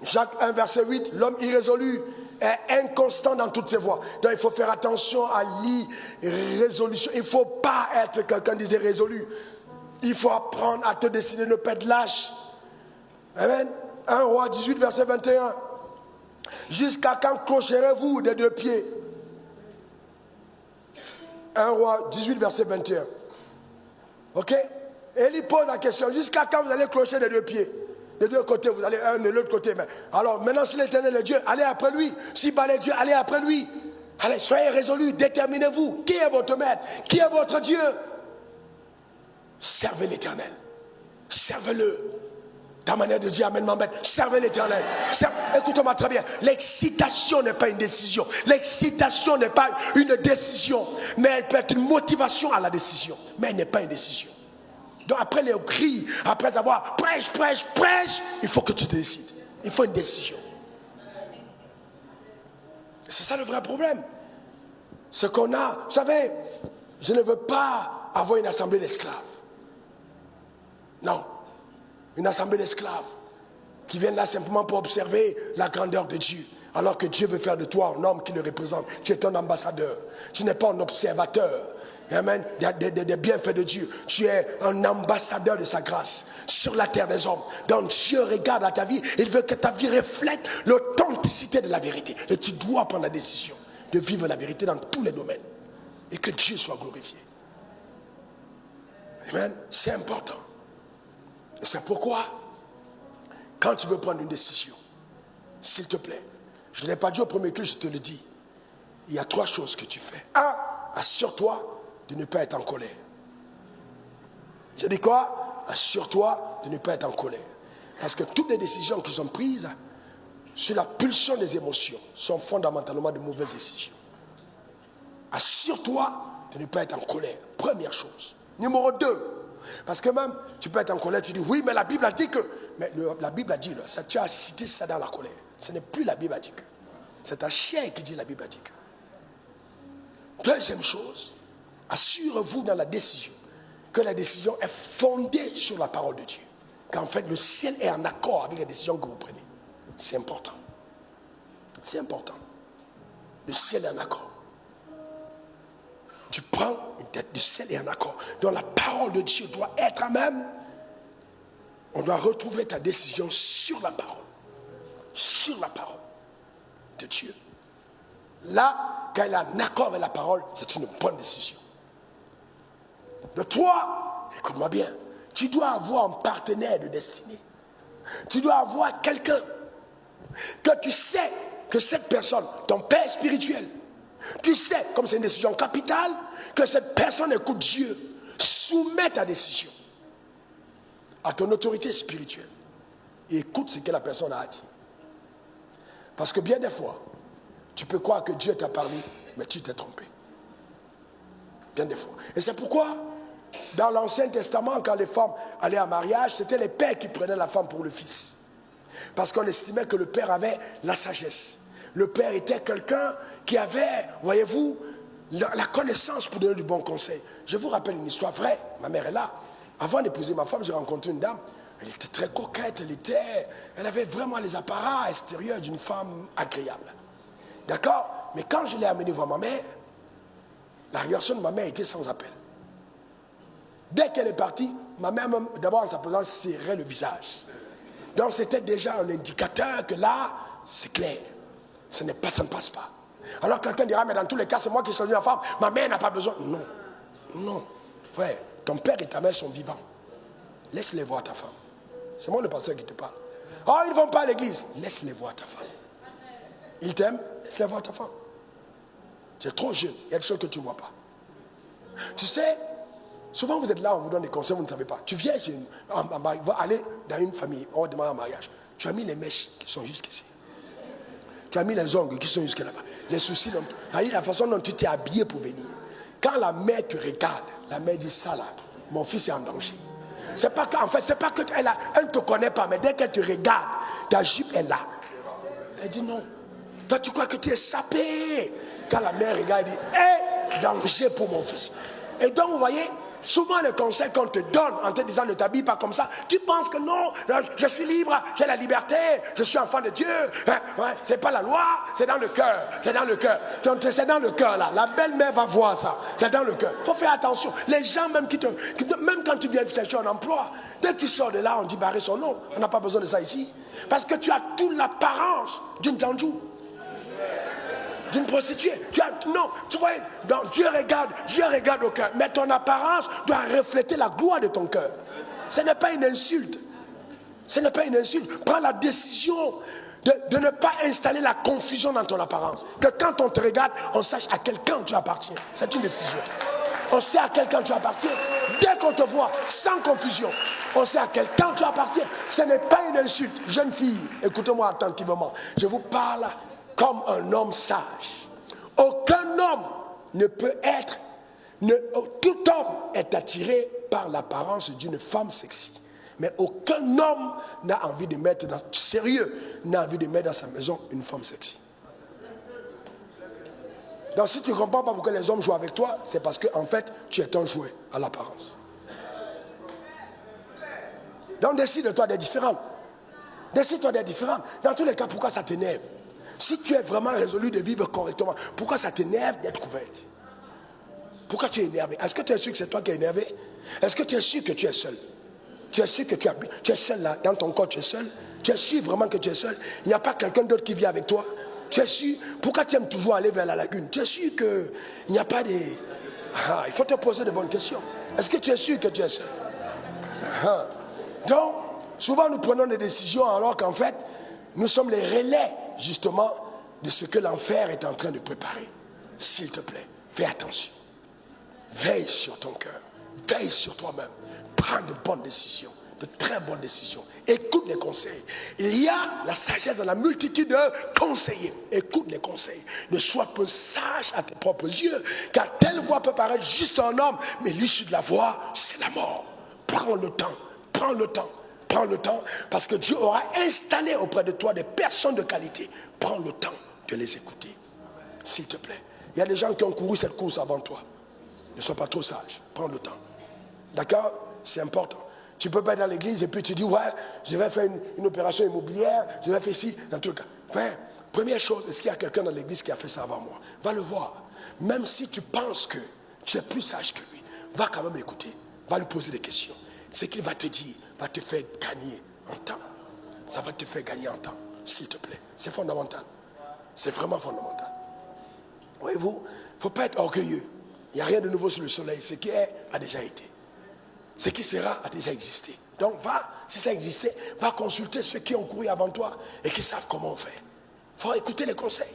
Jacques 1, verset 8, l'homme irrésolu est inconstant dans toutes ses voies. Donc il faut faire attention à l'irrésolution. Il ne faut pas être quelqu'un disait résolu. Il faut apprendre à te décider, ne pas être lâche. Amen. 1 Roi 18, verset 21. Jusqu'à quand clocherez-vous des deux pieds? 1 Roi 18, verset 21. Ok? Et il pose la question, jusqu'à quand vous allez clocher des deux pieds? Des deux côtés, vous allez un de l'autre côté. Mais alors, maintenant, si l'Éternel est Dieu, allez après lui. Si Baal est Dieu, allez après lui. Allez, soyez résolus, déterminez-vous. Qui est votre maître? Qui est votre Dieu? Servez l'Éternel. Servez-le. Ta manière de dire Amen m'embête. Servez l'Éternel. Écoute-moi très bien. L'excitation n'est pas une décision. L'excitation n'est pas une décision. Mais elle peut être une motivation à la décision. Mais elle n'est pas une décision. Donc après les cris, après avoir prêche, il faut que tu te décides. Il faut une décision. C'est ça le vrai problème. Ce qu'on a, vous savez, je ne veux pas avoir une assemblée d'esclaves. Non. Une assemblée d'esclaves qui viennent là simplement pour observer la grandeur de Dieu. Alors que Dieu veut faire de toi un homme qui le représente. Tu es un ambassadeur. Tu n'es pas un observateur. Amen. Des bienfaits de Dieu. Tu es un ambassadeur de sa grâce sur la terre des hommes. Donc Dieu regarde à ta vie. Il veut que ta vie reflète l'authenticité de la vérité. Et tu dois prendre la décision de vivre la vérité dans tous les domaines. Et que Dieu soit glorifié. Amen. C'est important. Et c'est pourquoi, quand tu veux prendre une décision, s'il te plaît, je ne l'ai pas dit au premier culte, je te le dis. Il y a 3 choses que tu fais. 1, assure-toi de ne pas être en colère. J'ai dit quoi? Assure-toi de ne pas être en colère. Parce que toutes les décisions qui sont prises sur la pulsion des émotions sont fondamentalement de mauvaises décisions. Assure-toi de ne pas être en colère. Première chose. Numéro 2. Parce que même, tu peux être en colère, tu dis, oui, mais la Bible a dit que... Mais la Bible a dit, là, ça, tu as cité ça dans la colère. Ce n'est plus la Bible a dit que. C'est ta chair qui dit la Bible a dit que. Deuxième chose, assurez-vous dans la décision que la décision est fondée sur la parole de Dieu. Qu'en fait, le ciel est en accord avec la décision que vous prenez. C'est important. C'est important. Le ciel est en accord. Tu prends une tête du ciel et un accord. Donc la parole de Dieu doit être à même. On doit retrouver ta décision sur la parole. Sur la parole de Dieu. Là, quand il est en accord avec la parole, c'est une bonne décision. De toi, écoute-moi bien, tu dois avoir un partenaire de destinée. Tu dois avoir quelqu'un que tu sais que cette personne, ton père spirituel, tu sais, comme c'est une décision capitale, que cette personne écoute Dieu. Soumets ta décision à ton autorité spirituelle. Et écoute ce que la personne a dit. Parce que bien des fois, tu peux croire que Dieu t'a parlé, mais tu t'es trompé. Bien des fois. Et c'est pourquoi, dans l'Ancien Testament, quand les femmes allaient à mariage, c'était les pères qui prenaient la femme pour le fils. Parce qu'on estimait que le père avait la sagesse. Le père était quelqu'un qui avait, voyez-vous, la connaissance pour donner du bon conseil. Je vous rappelle une histoire vraie. Ma mère est là. Avant d'épouser ma femme, j'ai rencontré une dame. Elle était très coquette. Elle avait vraiment les apparats extérieurs d'une femme agréable. D'accord? Mais quand je l'ai amenée voir ma mère, la réaction de ma mère était sans appel. Dès qu'elle est partie, ma mère, d'abord en sa présence, serrait le visage. Donc c'était déjà un indicateur que là, c'est clair. Ça ne passe pas. Alors quelqu'un dira, mais dans tous les cas, c'est moi qui ai choisi ma femme. Ma mère n'a pas besoin. Non. Non. Frère, ton père et ta mère sont vivants. Laisse-les voir ta femme. C'est moi le pasteur qui te parle. Oh, ils ne vont pas à l'église. Laisse-les voir ta femme. Ils t'aiment. Laisse-les voir ta femme. Tu es trop jeune. Il y a des choses que tu ne vois pas. Tu sais, souvent vous êtes là, on vous donne des conseils, vous ne savez pas. Tu viens, va aller dans une famille, on demande un mariage. Tu as mis les mèches qui sont jusqu'ici. Tu as mis les ongles qui sont jusque là-bas. Les soucis, la façon dont tu t'es habillé pour venir. Quand la mère te regarde, la mère dit ça là, mon fils est en danger. C'est pas qu'en fait, c'est pas qu'elle ne te connaît pas, mais dès qu'elle te regarde, ta jupe est là. Elle dit non. Toi, tu crois que tu es sapé. Quand la mère regarde, elle dit, danger pour mon fils. Et donc, vous voyez, souvent les conseils qu'on te donne en te disant ne t'habille pas comme ça, tu penses que non, je suis libre, j'ai la liberté, je suis enfant de Dieu. Ouais, c'est pas la loi, c'est dans le cœur. C'est dans le cœur. C'est dans le cœur là. La belle-mère va voir ça. C'est dans le cœur. Il faut faire attention. Les gens même même quand tu viens chercher un emploi, dès que tu sors de là, on dit barrer son nom. On n'a pas besoin de ça ici. Parce que tu as toute l'apparence d'une tandjou. D'une prostituée. Non, tu vois, donc Dieu regarde au cœur. Mais ton apparence doit refléter la gloire de ton cœur. Ce n'est pas une insulte. Ce n'est pas une insulte. Prends la décision de ne pas installer la confusion dans ton apparence. Que quand on te regarde, on sache à quel camp tu appartiens. C'est une décision. On sait à quel camp tu appartiens. Dès qu'on te voit, sans confusion, on sait à quel camp tu appartiens. Ce n'est pas une insulte. Jeune fille, écoutez-moi attentivement. Je vous parle comme un homme sage. Aucun homme ne peut être... tout homme est attiré par l'apparence d'une femme sexy. Mais aucun homme n'a envie de mettre dans... Sérieux, n'a envie de mettre dans sa maison une femme sexy. Donc si tu ne comprends pas pourquoi les hommes jouent avec toi, c'est parce qu'en fait, tu es un jouet à l'apparence. Donc décide-toi d'être différent. Décide-toi d'être différent. Dans tous les cas, pourquoi ça t'énerve? Si tu es vraiment résolu de vivre correctement, pourquoi ça t'énerve d'être couverte? Pourquoi tu es énervé? Est-ce que tu es sûr que c'est toi qui es énervé? Est-ce que tu es sûr que tu es seul? Tu es sûr que tu es seul là, dans ton corps, tu es seul? Tu es sûr vraiment que tu es seul? Il n'y a pas quelqu'un d'autre qui vit avec toi? Tu es sûr? Pourquoi tu aimes toujours aller vers la lagune? Tu es sûr qu'il n'y a pas de... il faut te poser de bonnes questions. Est-ce que tu es sûr que tu es seul? Donc, souvent nous prenons des décisions alors qu'en fait, nous sommes les relais, justement, de ce que l'enfer est en train de préparer. S'il te plaît, fais attention. Veille sur ton cœur. Veille sur toi-même. Prends de bonnes décisions. De très bonnes décisions. Écoute les conseils. Il y a la sagesse dans la multitude de conseillers. Écoute les conseils. Ne sois pas sage à tes propres yeux, car telle voix peut paraître juste un homme, mais l'issue de la voix, c'est la mort. Prends le temps. Prends le temps. Prends le temps, parce que Dieu aura installé auprès de toi des personnes de qualité. Prends le temps de les écouter. S'il te plaît. Il y a des gens qui ont couru cette course avant toi. Ne sois pas trop sage. Prends le temps. D'accord? C'est important. Tu ne peux pas être dans l'église et puis tu dis, ouais, je vais faire une opération immobilière, je vais faire ci, dans tout le cas. Frère, première chose, est-ce qu'il y a quelqu'un dans l'église qui a fait ça avant moi? Va le voir. Même si tu penses que tu es plus sage que lui, va quand même l'écouter. Va lui poser des questions. Ce qu'il va te dire va te faire gagner en temps. Ça va te faire gagner en temps, s'il te plaît. C'est fondamental. C'est vraiment fondamental. Voyez-vous, il ne faut pas être orgueilleux. Il n'y a rien de nouveau sur le soleil. Ce qui est a déjà été. Ce qui sera a déjà existé. Donc va, si ça existait, va consulter ceux qui ont couru avant toi et qui savent comment on fait. Il faut écouter les conseils.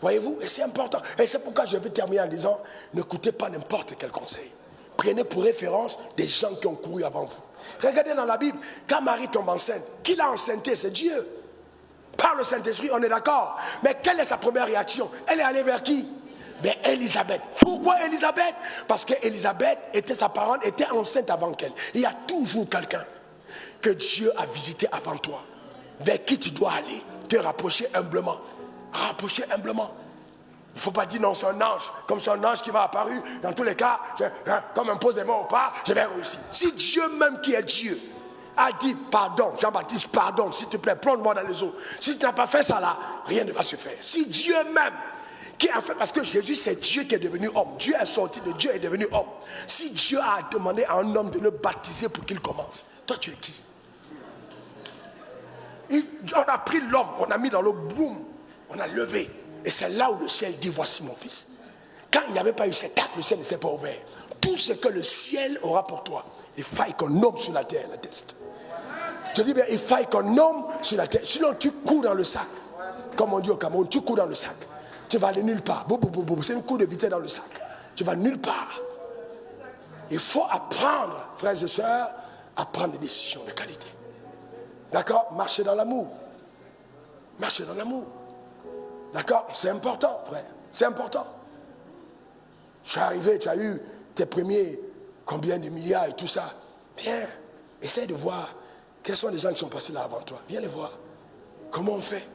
Voyez-vous, et c'est important. Et c'est pourquoi je vais terminer en disant, n'écoutez pas n'importe quel conseil. Prenez pour référence des gens qui ont couru avant vous. Regardez dans la Bible, quand Marie tombe enceinte, qui l'a enceinté? C'est Dieu. Par le Saint-Esprit, on est d'accord. Mais quelle est sa première réaction? Elle est allée vers qui? Ben, Élisabeth. Pourquoi Élisabeth? Parce qu'Élisabeth était sa parente, était enceinte avant qu'elle. Il y a toujours quelqu'un que Dieu a visité avant toi, vers qui tu dois aller, te rapprocher humblement. Rapprocher humblement. Il ne faut pas dire non, c'est un ange. Comme c'est un ange qui m'a apparu, dans tous les cas, comme imposez-moi ou pas, je vais réussir. Si Dieu même qui est Dieu a dit pardon, Jean-Baptiste, pardon, s'il te plaît, plonge-moi dans les eaux. Si tu n'as pas fait ça là, rien ne va se faire. Si Dieu même qui a fait, parce que Jésus c'est Dieu qui est devenu homme. Dieu est sorti de Dieu et est devenu homme. Si Dieu a demandé à un homme de le baptiser pour qu'il commence, toi tu es qui? On a pris l'homme, on a mis dans l'eau, boum, on a levé. Et c'est là où le ciel dit, voici mon fils. Quand il n'y avait pas eu cet acte, le ciel ne s'est pas ouvert. Tout ce que le ciel aura pour toi, il faille qu'un homme sur la terre l'atteste. Je dis bien, il faille qu'un homme sur la terre. Sinon tu cours dans le sac. Comme on dit au Cameroun, tu cours dans le sac. Tu vas aller nulle part. C'est une course de vitesse dans le sac. Tu vas nulle part. Il faut apprendre, frères et sœurs, à prendre des décisions de qualité. D'accord? Marcher dans l'amour. Marcher dans l'amour. D'accord? C'est important, frère. C'est important. Je suis arrivé, tu as eu tes premiers combien de milliards et tout ça. Viens, essaye de voir quels sont les gens qui sont passés là avant toi. Viens les voir. Comment on fait?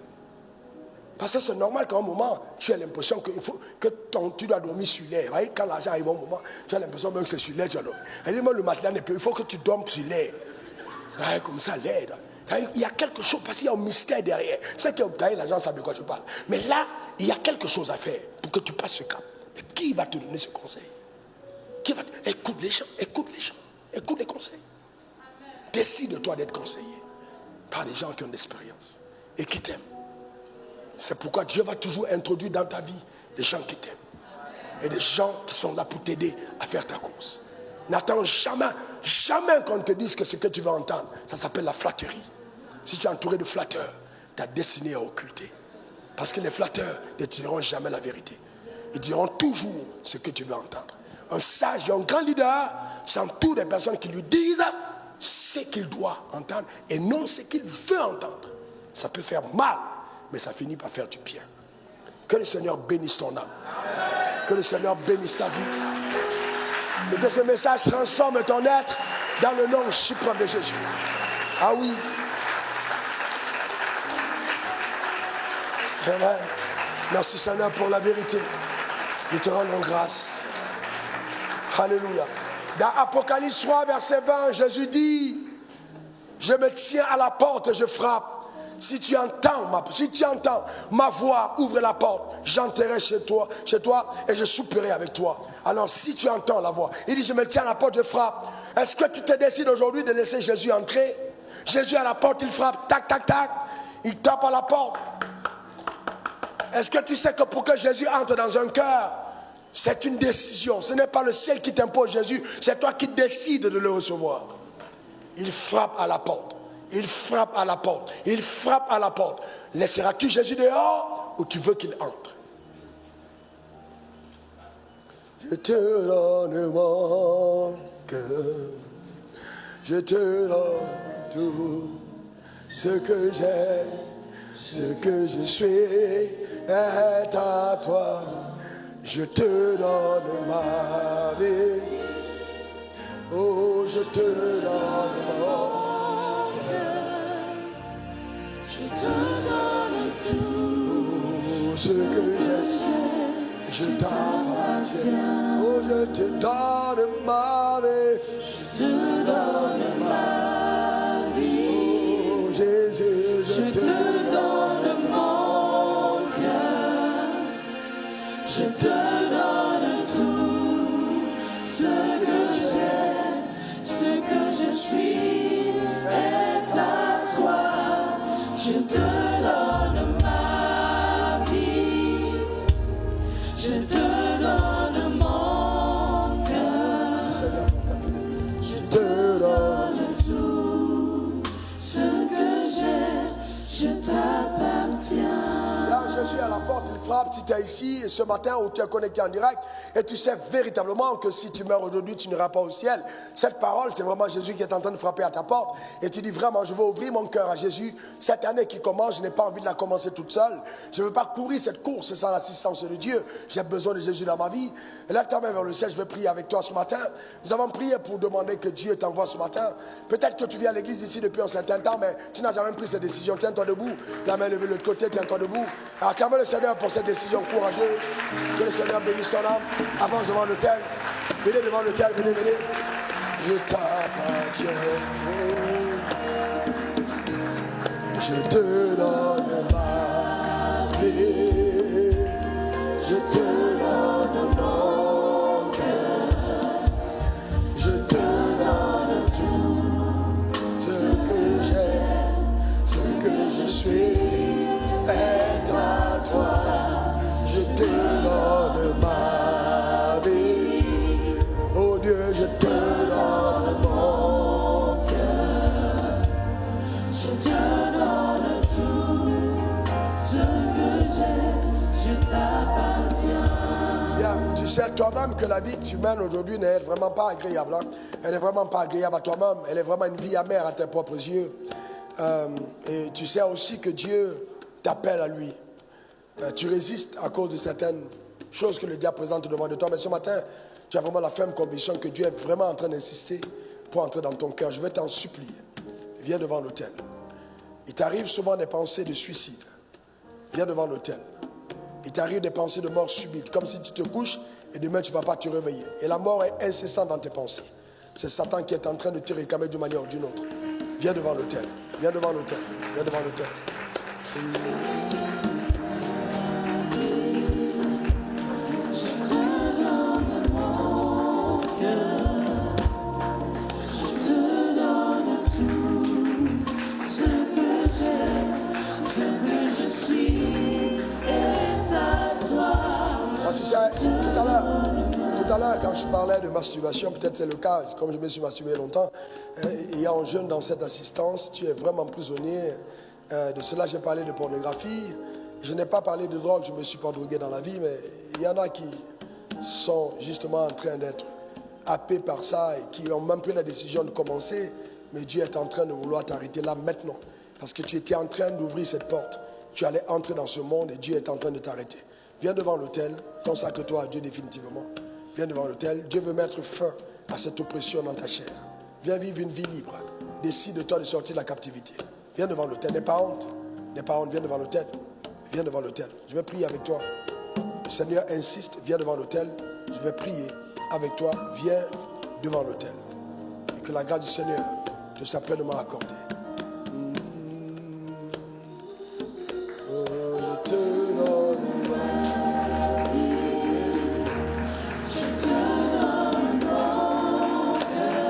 Parce que c'est normal qu'à un moment, tu as l'impression que, tu dois dormir sur l'air. Vous voyez, quand l'argent arrive au moment, tu as l'impression même que c'est sur l'air, tu as dormi. Et même le matelas n'est plus, il faut que tu dormes sur l'air. Comme ça, l'air. Il y a quelque chose, parce qu'il y a un mystère derrière. Ceux qui ont gagné l'argent savent de quoi je parle. Mais là, il y a quelque chose à faire pour que tu passes ce cap. Et qui va te donner ce conseil? Écoute les gens, écoute les gens, écoute les conseils. Décide-toi d'être conseillé par des gens qui ont de l'expérience et qui t'aiment. C'est pourquoi Dieu va toujours introduire dans ta vie des gens qui t'aiment. Et des gens qui sont là pour t'aider à faire ta course. N'attends jamais, jamais qu'on te dise que ce que tu veux entendre, ça s'appelle la flatterie. Si tu es entouré de flatteurs, ta destinée est occultée. Parce que les flatteurs ne te diront jamais la vérité. Ils diront toujours ce que tu veux entendre. Un sage et un grand leader s'entoure des personnes qui lui disent ce qu'il doit entendre et non ce qu'il veut entendre. Ça peut faire mal, mais ça finit par faire du bien. Que le Seigneur bénisse ton âme. Que le Seigneur bénisse ta vie. Et que ce message transforme ton être dans le nom suprême de Jésus. Ah oui. Amen. Merci Seigneur pour la vérité. Nous te rendons grâce. Alléluia. Dans Apocalypse 3, verset 20, Jésus dit, je me tiens à la porte et je frappe. Si tu entends ma voix, ouvre la porte, j'entrerai chez toi et je souperai avec toi. Alors si tu entends la voix, il dit je me tiens à la porte, je frappe. Est-ce que tu te décides aujourd'hui de laisser Jésus entrer? Jésus à la porte, il frappe, tac, tac, tac, il tape à la porte. Est-ce que tu sais que pour que Jésus entre dans un cœur, c'est une décision, ce n'est pas le ciel qui t'impose Jésus, c'est toi qui décides de le recevoir. Il frappe à la porte. Il frappe à la porte. Il frappe à la porte. Laisseras-tu Jésus dehors ou tu veux qu'il entre? Je te donne mon cœur. Je te donne tout ce que j'ai, ce que je suis est à toi. Je te donne ma vie. Oh, je te donne mon cœur. Je te donne tout ce que j'ai, je t'appartiens. Oh, je te donne ma vie. Je te donne ma vie. Oh, Jésus, je te donne mon cœur. Je te donne tout ce que j'ai, ce que je suis est à toi. Je te donne ma vie. Je te donne mon cœur. Je te donne tout ce que j'ai. Je t'appartiens. Là, Jésus à la porte, il frappe. Si tu es ici et ce matin ou tu es connecté en direct et tu sais véritablement que si tu meurs aujourd'hui, tu n'iras pas au ciel. Cette parole, c'est vraiment Jésus qui est en train de frapper à ta porte. Et tu dis vraiment, je veux ouvrir mon cœur à Jésus. Cette année qui commence, je n'ai pas envie de la commencer toute seule. Je ne veux pas courir cette course sans l'assistance de Dieu. J'ai besoin de Jésus dans ma vie. Lève ta main vers le ciel, je vais prier avec toi ce matin. Nous avons prié pour demander que Dieu t'envoie ce matin. Peut-être que tu viens à l'église ici depuis un certain temps, mais tu n'as jamais pris cette décision. Tiens-toi debout, la main levée de l'autre côté, tiens-toi debout. Acclamez le Seigneur pour cette décision courageuse. Que le Seigneur bénisse son âme. Avance devant l'autel. Venez devant l'autel, venez. Je t'appartiens. Je te donne ma vie. Je te donne mon cœur. Je te donne tout ce que j'ai, ce que je suis est à toi. Je te donne ma vie. Oh Dieu, je te donne mon cœur. Je te donne tout ce que j'ai. Je t'appartiens. Bien, tu sais toi-même que la vie que tu mènes aujourd'hui n'est vraiment pas agréable. Hein? Elle n'est vraiment pas agréable à toi-même. Elle est vraiment une vie amère à tes propres yeux. Et tu sais aussi que Dieu t'appelle à lui. Tu résistes à cause de certaines choses que le diable présente devant de toi. Mais ce matin, tu as vraiment la ferme conviction que Dieu est vraiment en train d'insister pour entrer dans ton cœur. Je vais t'en supplier. Viens devant l'autel. Il t'arrive souvent des pensées de suicide. Viens devant l'autel. Il t'arrive des pensées de mort subite, comme si tu te couches et demain tu ne vas pas te réveiller. Et la mort est incessante dans tes pensées. C'est Satan qui est en train de te réclamer d'une manière ou d'une autre. Viens devant l'autel. Viens devant l'autel. Viens devant l'autel. Je te donne mon cœur. Je te donne tout ce que j'ai, ce que je suis est à toi. Ah, tu sais, tout à l'heure, quand je parlais de masturbation, peut-être c'est le cas, comme je me suis masturbé longtemps, il y a un jeune dans cette assistance, tu es vraiment prisonnier de cela. J'ai parlé de pornographie, je n'ai pas parlé de drogue, je ne me suis pas drogué dans la vie, mais il y en a qui sont justement en train d'être happés par ça et qui ont même pris la décision de commencer, mais Dieu est en train de vouloir t'arrêter là maintenant. Parce que tu étais en train d'ouvrir cette porte. Tu allais entrer dans ce monde et Dieu est en train de t'arrêter. Viens devant l'autel, consacre-toi à Dieu définitivement. Viens devant l'autel, Dieu veut mettre fin à cette oppression dans ta chair. Viens vivre une vie libre. Décide-toi de sortir de la captivité. Viens devant l'autel, n'aie pas honte. N'aie pas honte, viens devant l'autel. Viens devant l'autel. Je vais prier avec toi. Le Seigneur insiste, viens devant l'autel. Je vais prier avec toi, viens devant l'autel. Et que la grâce du Seigneur te soit pleinement accordée. Je te donne ma vie. Je te donne mon cœur.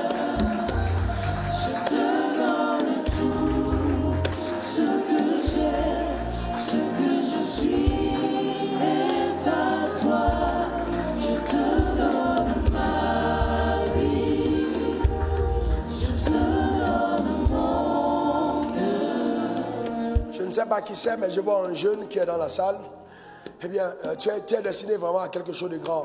Je te donne tout ce que j'ai, ce que je suis est à toi. Je te donne ma vie. Je te donne mon cœur. Je ne sais pas qui c'est, mais je vois un jeune qui est dans la salle. Eh bien, tu es destiné vraiment à quelque chose de grand.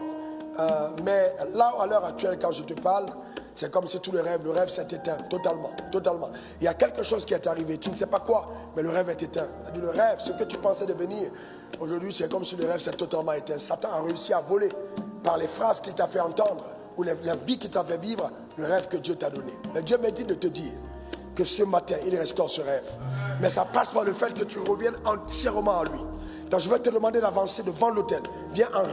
Mais là, à l'heure actuelle, quand je te parle, c'est comme si tout le rêve s'est éteint totalement, totalement. Il y a quelque chose qui est arrivé, tu ne sais pas quoi, mais le rêve est éteint. C'est-à-dire le rêve, ce que tu pensais devenir, aujourd'hui, c'est comme si le rêve s'est totalement éteint. Satan a réussi à voler par les phrases qu'il t'a fait entendre ou la vie qu'il t'a fait vivre, le rêve que Dieu t'a donné. Mais Dieu m'a dit de te dire que ce matin, il restaure ce rêve. Mais ça passe par le fait que tu reviennes entièrement à lui. Donc je vais te demander d'avancer devant l'autel.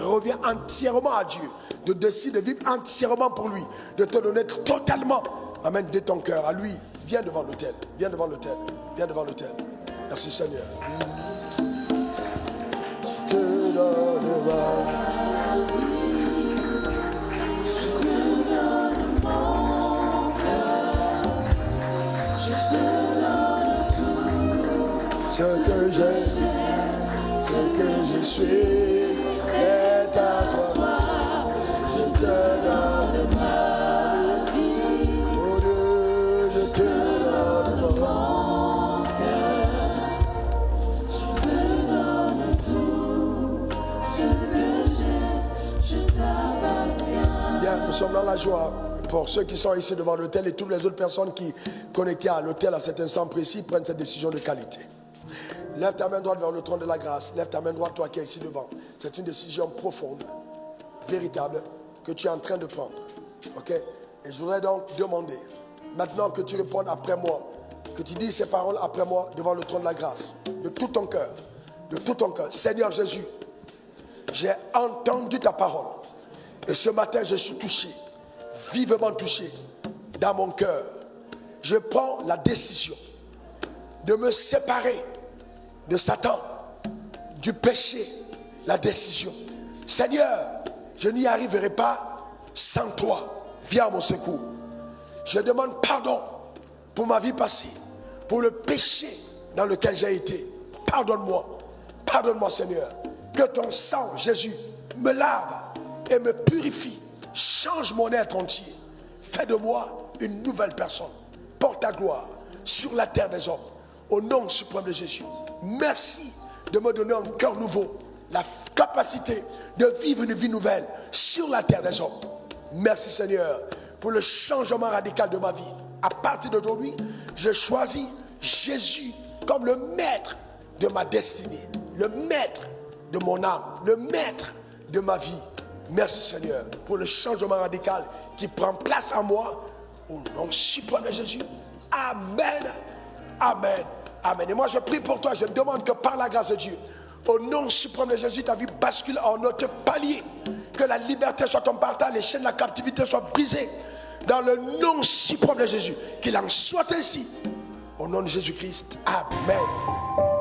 Reviens entièrement à Dieu. De décider de vivre entièrement pour lui. De te donner totalement, amen, de ton cœur à lui. Viens devant l'autel. Viens devant l'autel. Viens devant l'autel. Merci Seigneur. Je te donne ma Je te donne mon cœur. Je te donne tout ce que j'ai, ce que je suis est à toi. Je te donne ma vie. Oh Dieu, je te donne mon cœur. Je te donne tout ce que j'ai. Je t'appartiens. Bien, nous sommes dans la joie. Pour ceux qui sont ici devant l'autel et toutes les autres personnes qui connectées à l'autel à cet instant précis prennent cette décision de qualité. Lève ta main droite vers le trône de la grâce. Lève ta main droite, toi qui es ici devant. C'est une décision profonde, véritable, que tu es en train de prendre. Ok? Et je voudrais donc demander, maintenant que tu réponds après moi, que tu dises ces paroles après moi devant le trône de la grâce, de tout ton cœur, de tout ton cœur. Seigneur Jésus, j'ai entendu ta parole. Et ce matin, je suis touché, vivement touché, dans mon cœur. Je prends la décision de me séparer de Satan, du péché, la décision. Seigneur, je n'y arriverai pas sans toi. Viens à mon secours. Je demande pardon pour ma vie passée, pour le péché dans lequel j'ai été. Pardonne-moi. Pardonne-moi, Seigneur. Que ton sang, Jésus, me lave et me purifie. Change mon être entier. Fais de moi une nouvelle personne. Porte ta gloire sur la terre des hommes. Au nom suprême de Jésus. Merci de me donner un cœur nouveau, la capacité de vivre une vie nouvelle sur la terre des hommes. Merci Seigneur pour le changement radical de ma vie. À partir d'aujourd'hui, je choisis Jésus comme le maître de ma destinée, le maître de mon âme, le maître de ma vie. Merci Seigneur pour le changement radical qui prend place en moi. Au nom suprême de Jésus. Amen. Amen. Amen. Et moi je prie pour toi, je demande que par la grâce de Dieu, au nom suprême de Jésus, ta vie bascule en autre palier. Que la liberté soit ton partage, les chaînes de la captivité soient brisées. Dans le nom suprême de Jésus. Qu'il en soit ainsi. Au nom de Jésus-Christ. Amen.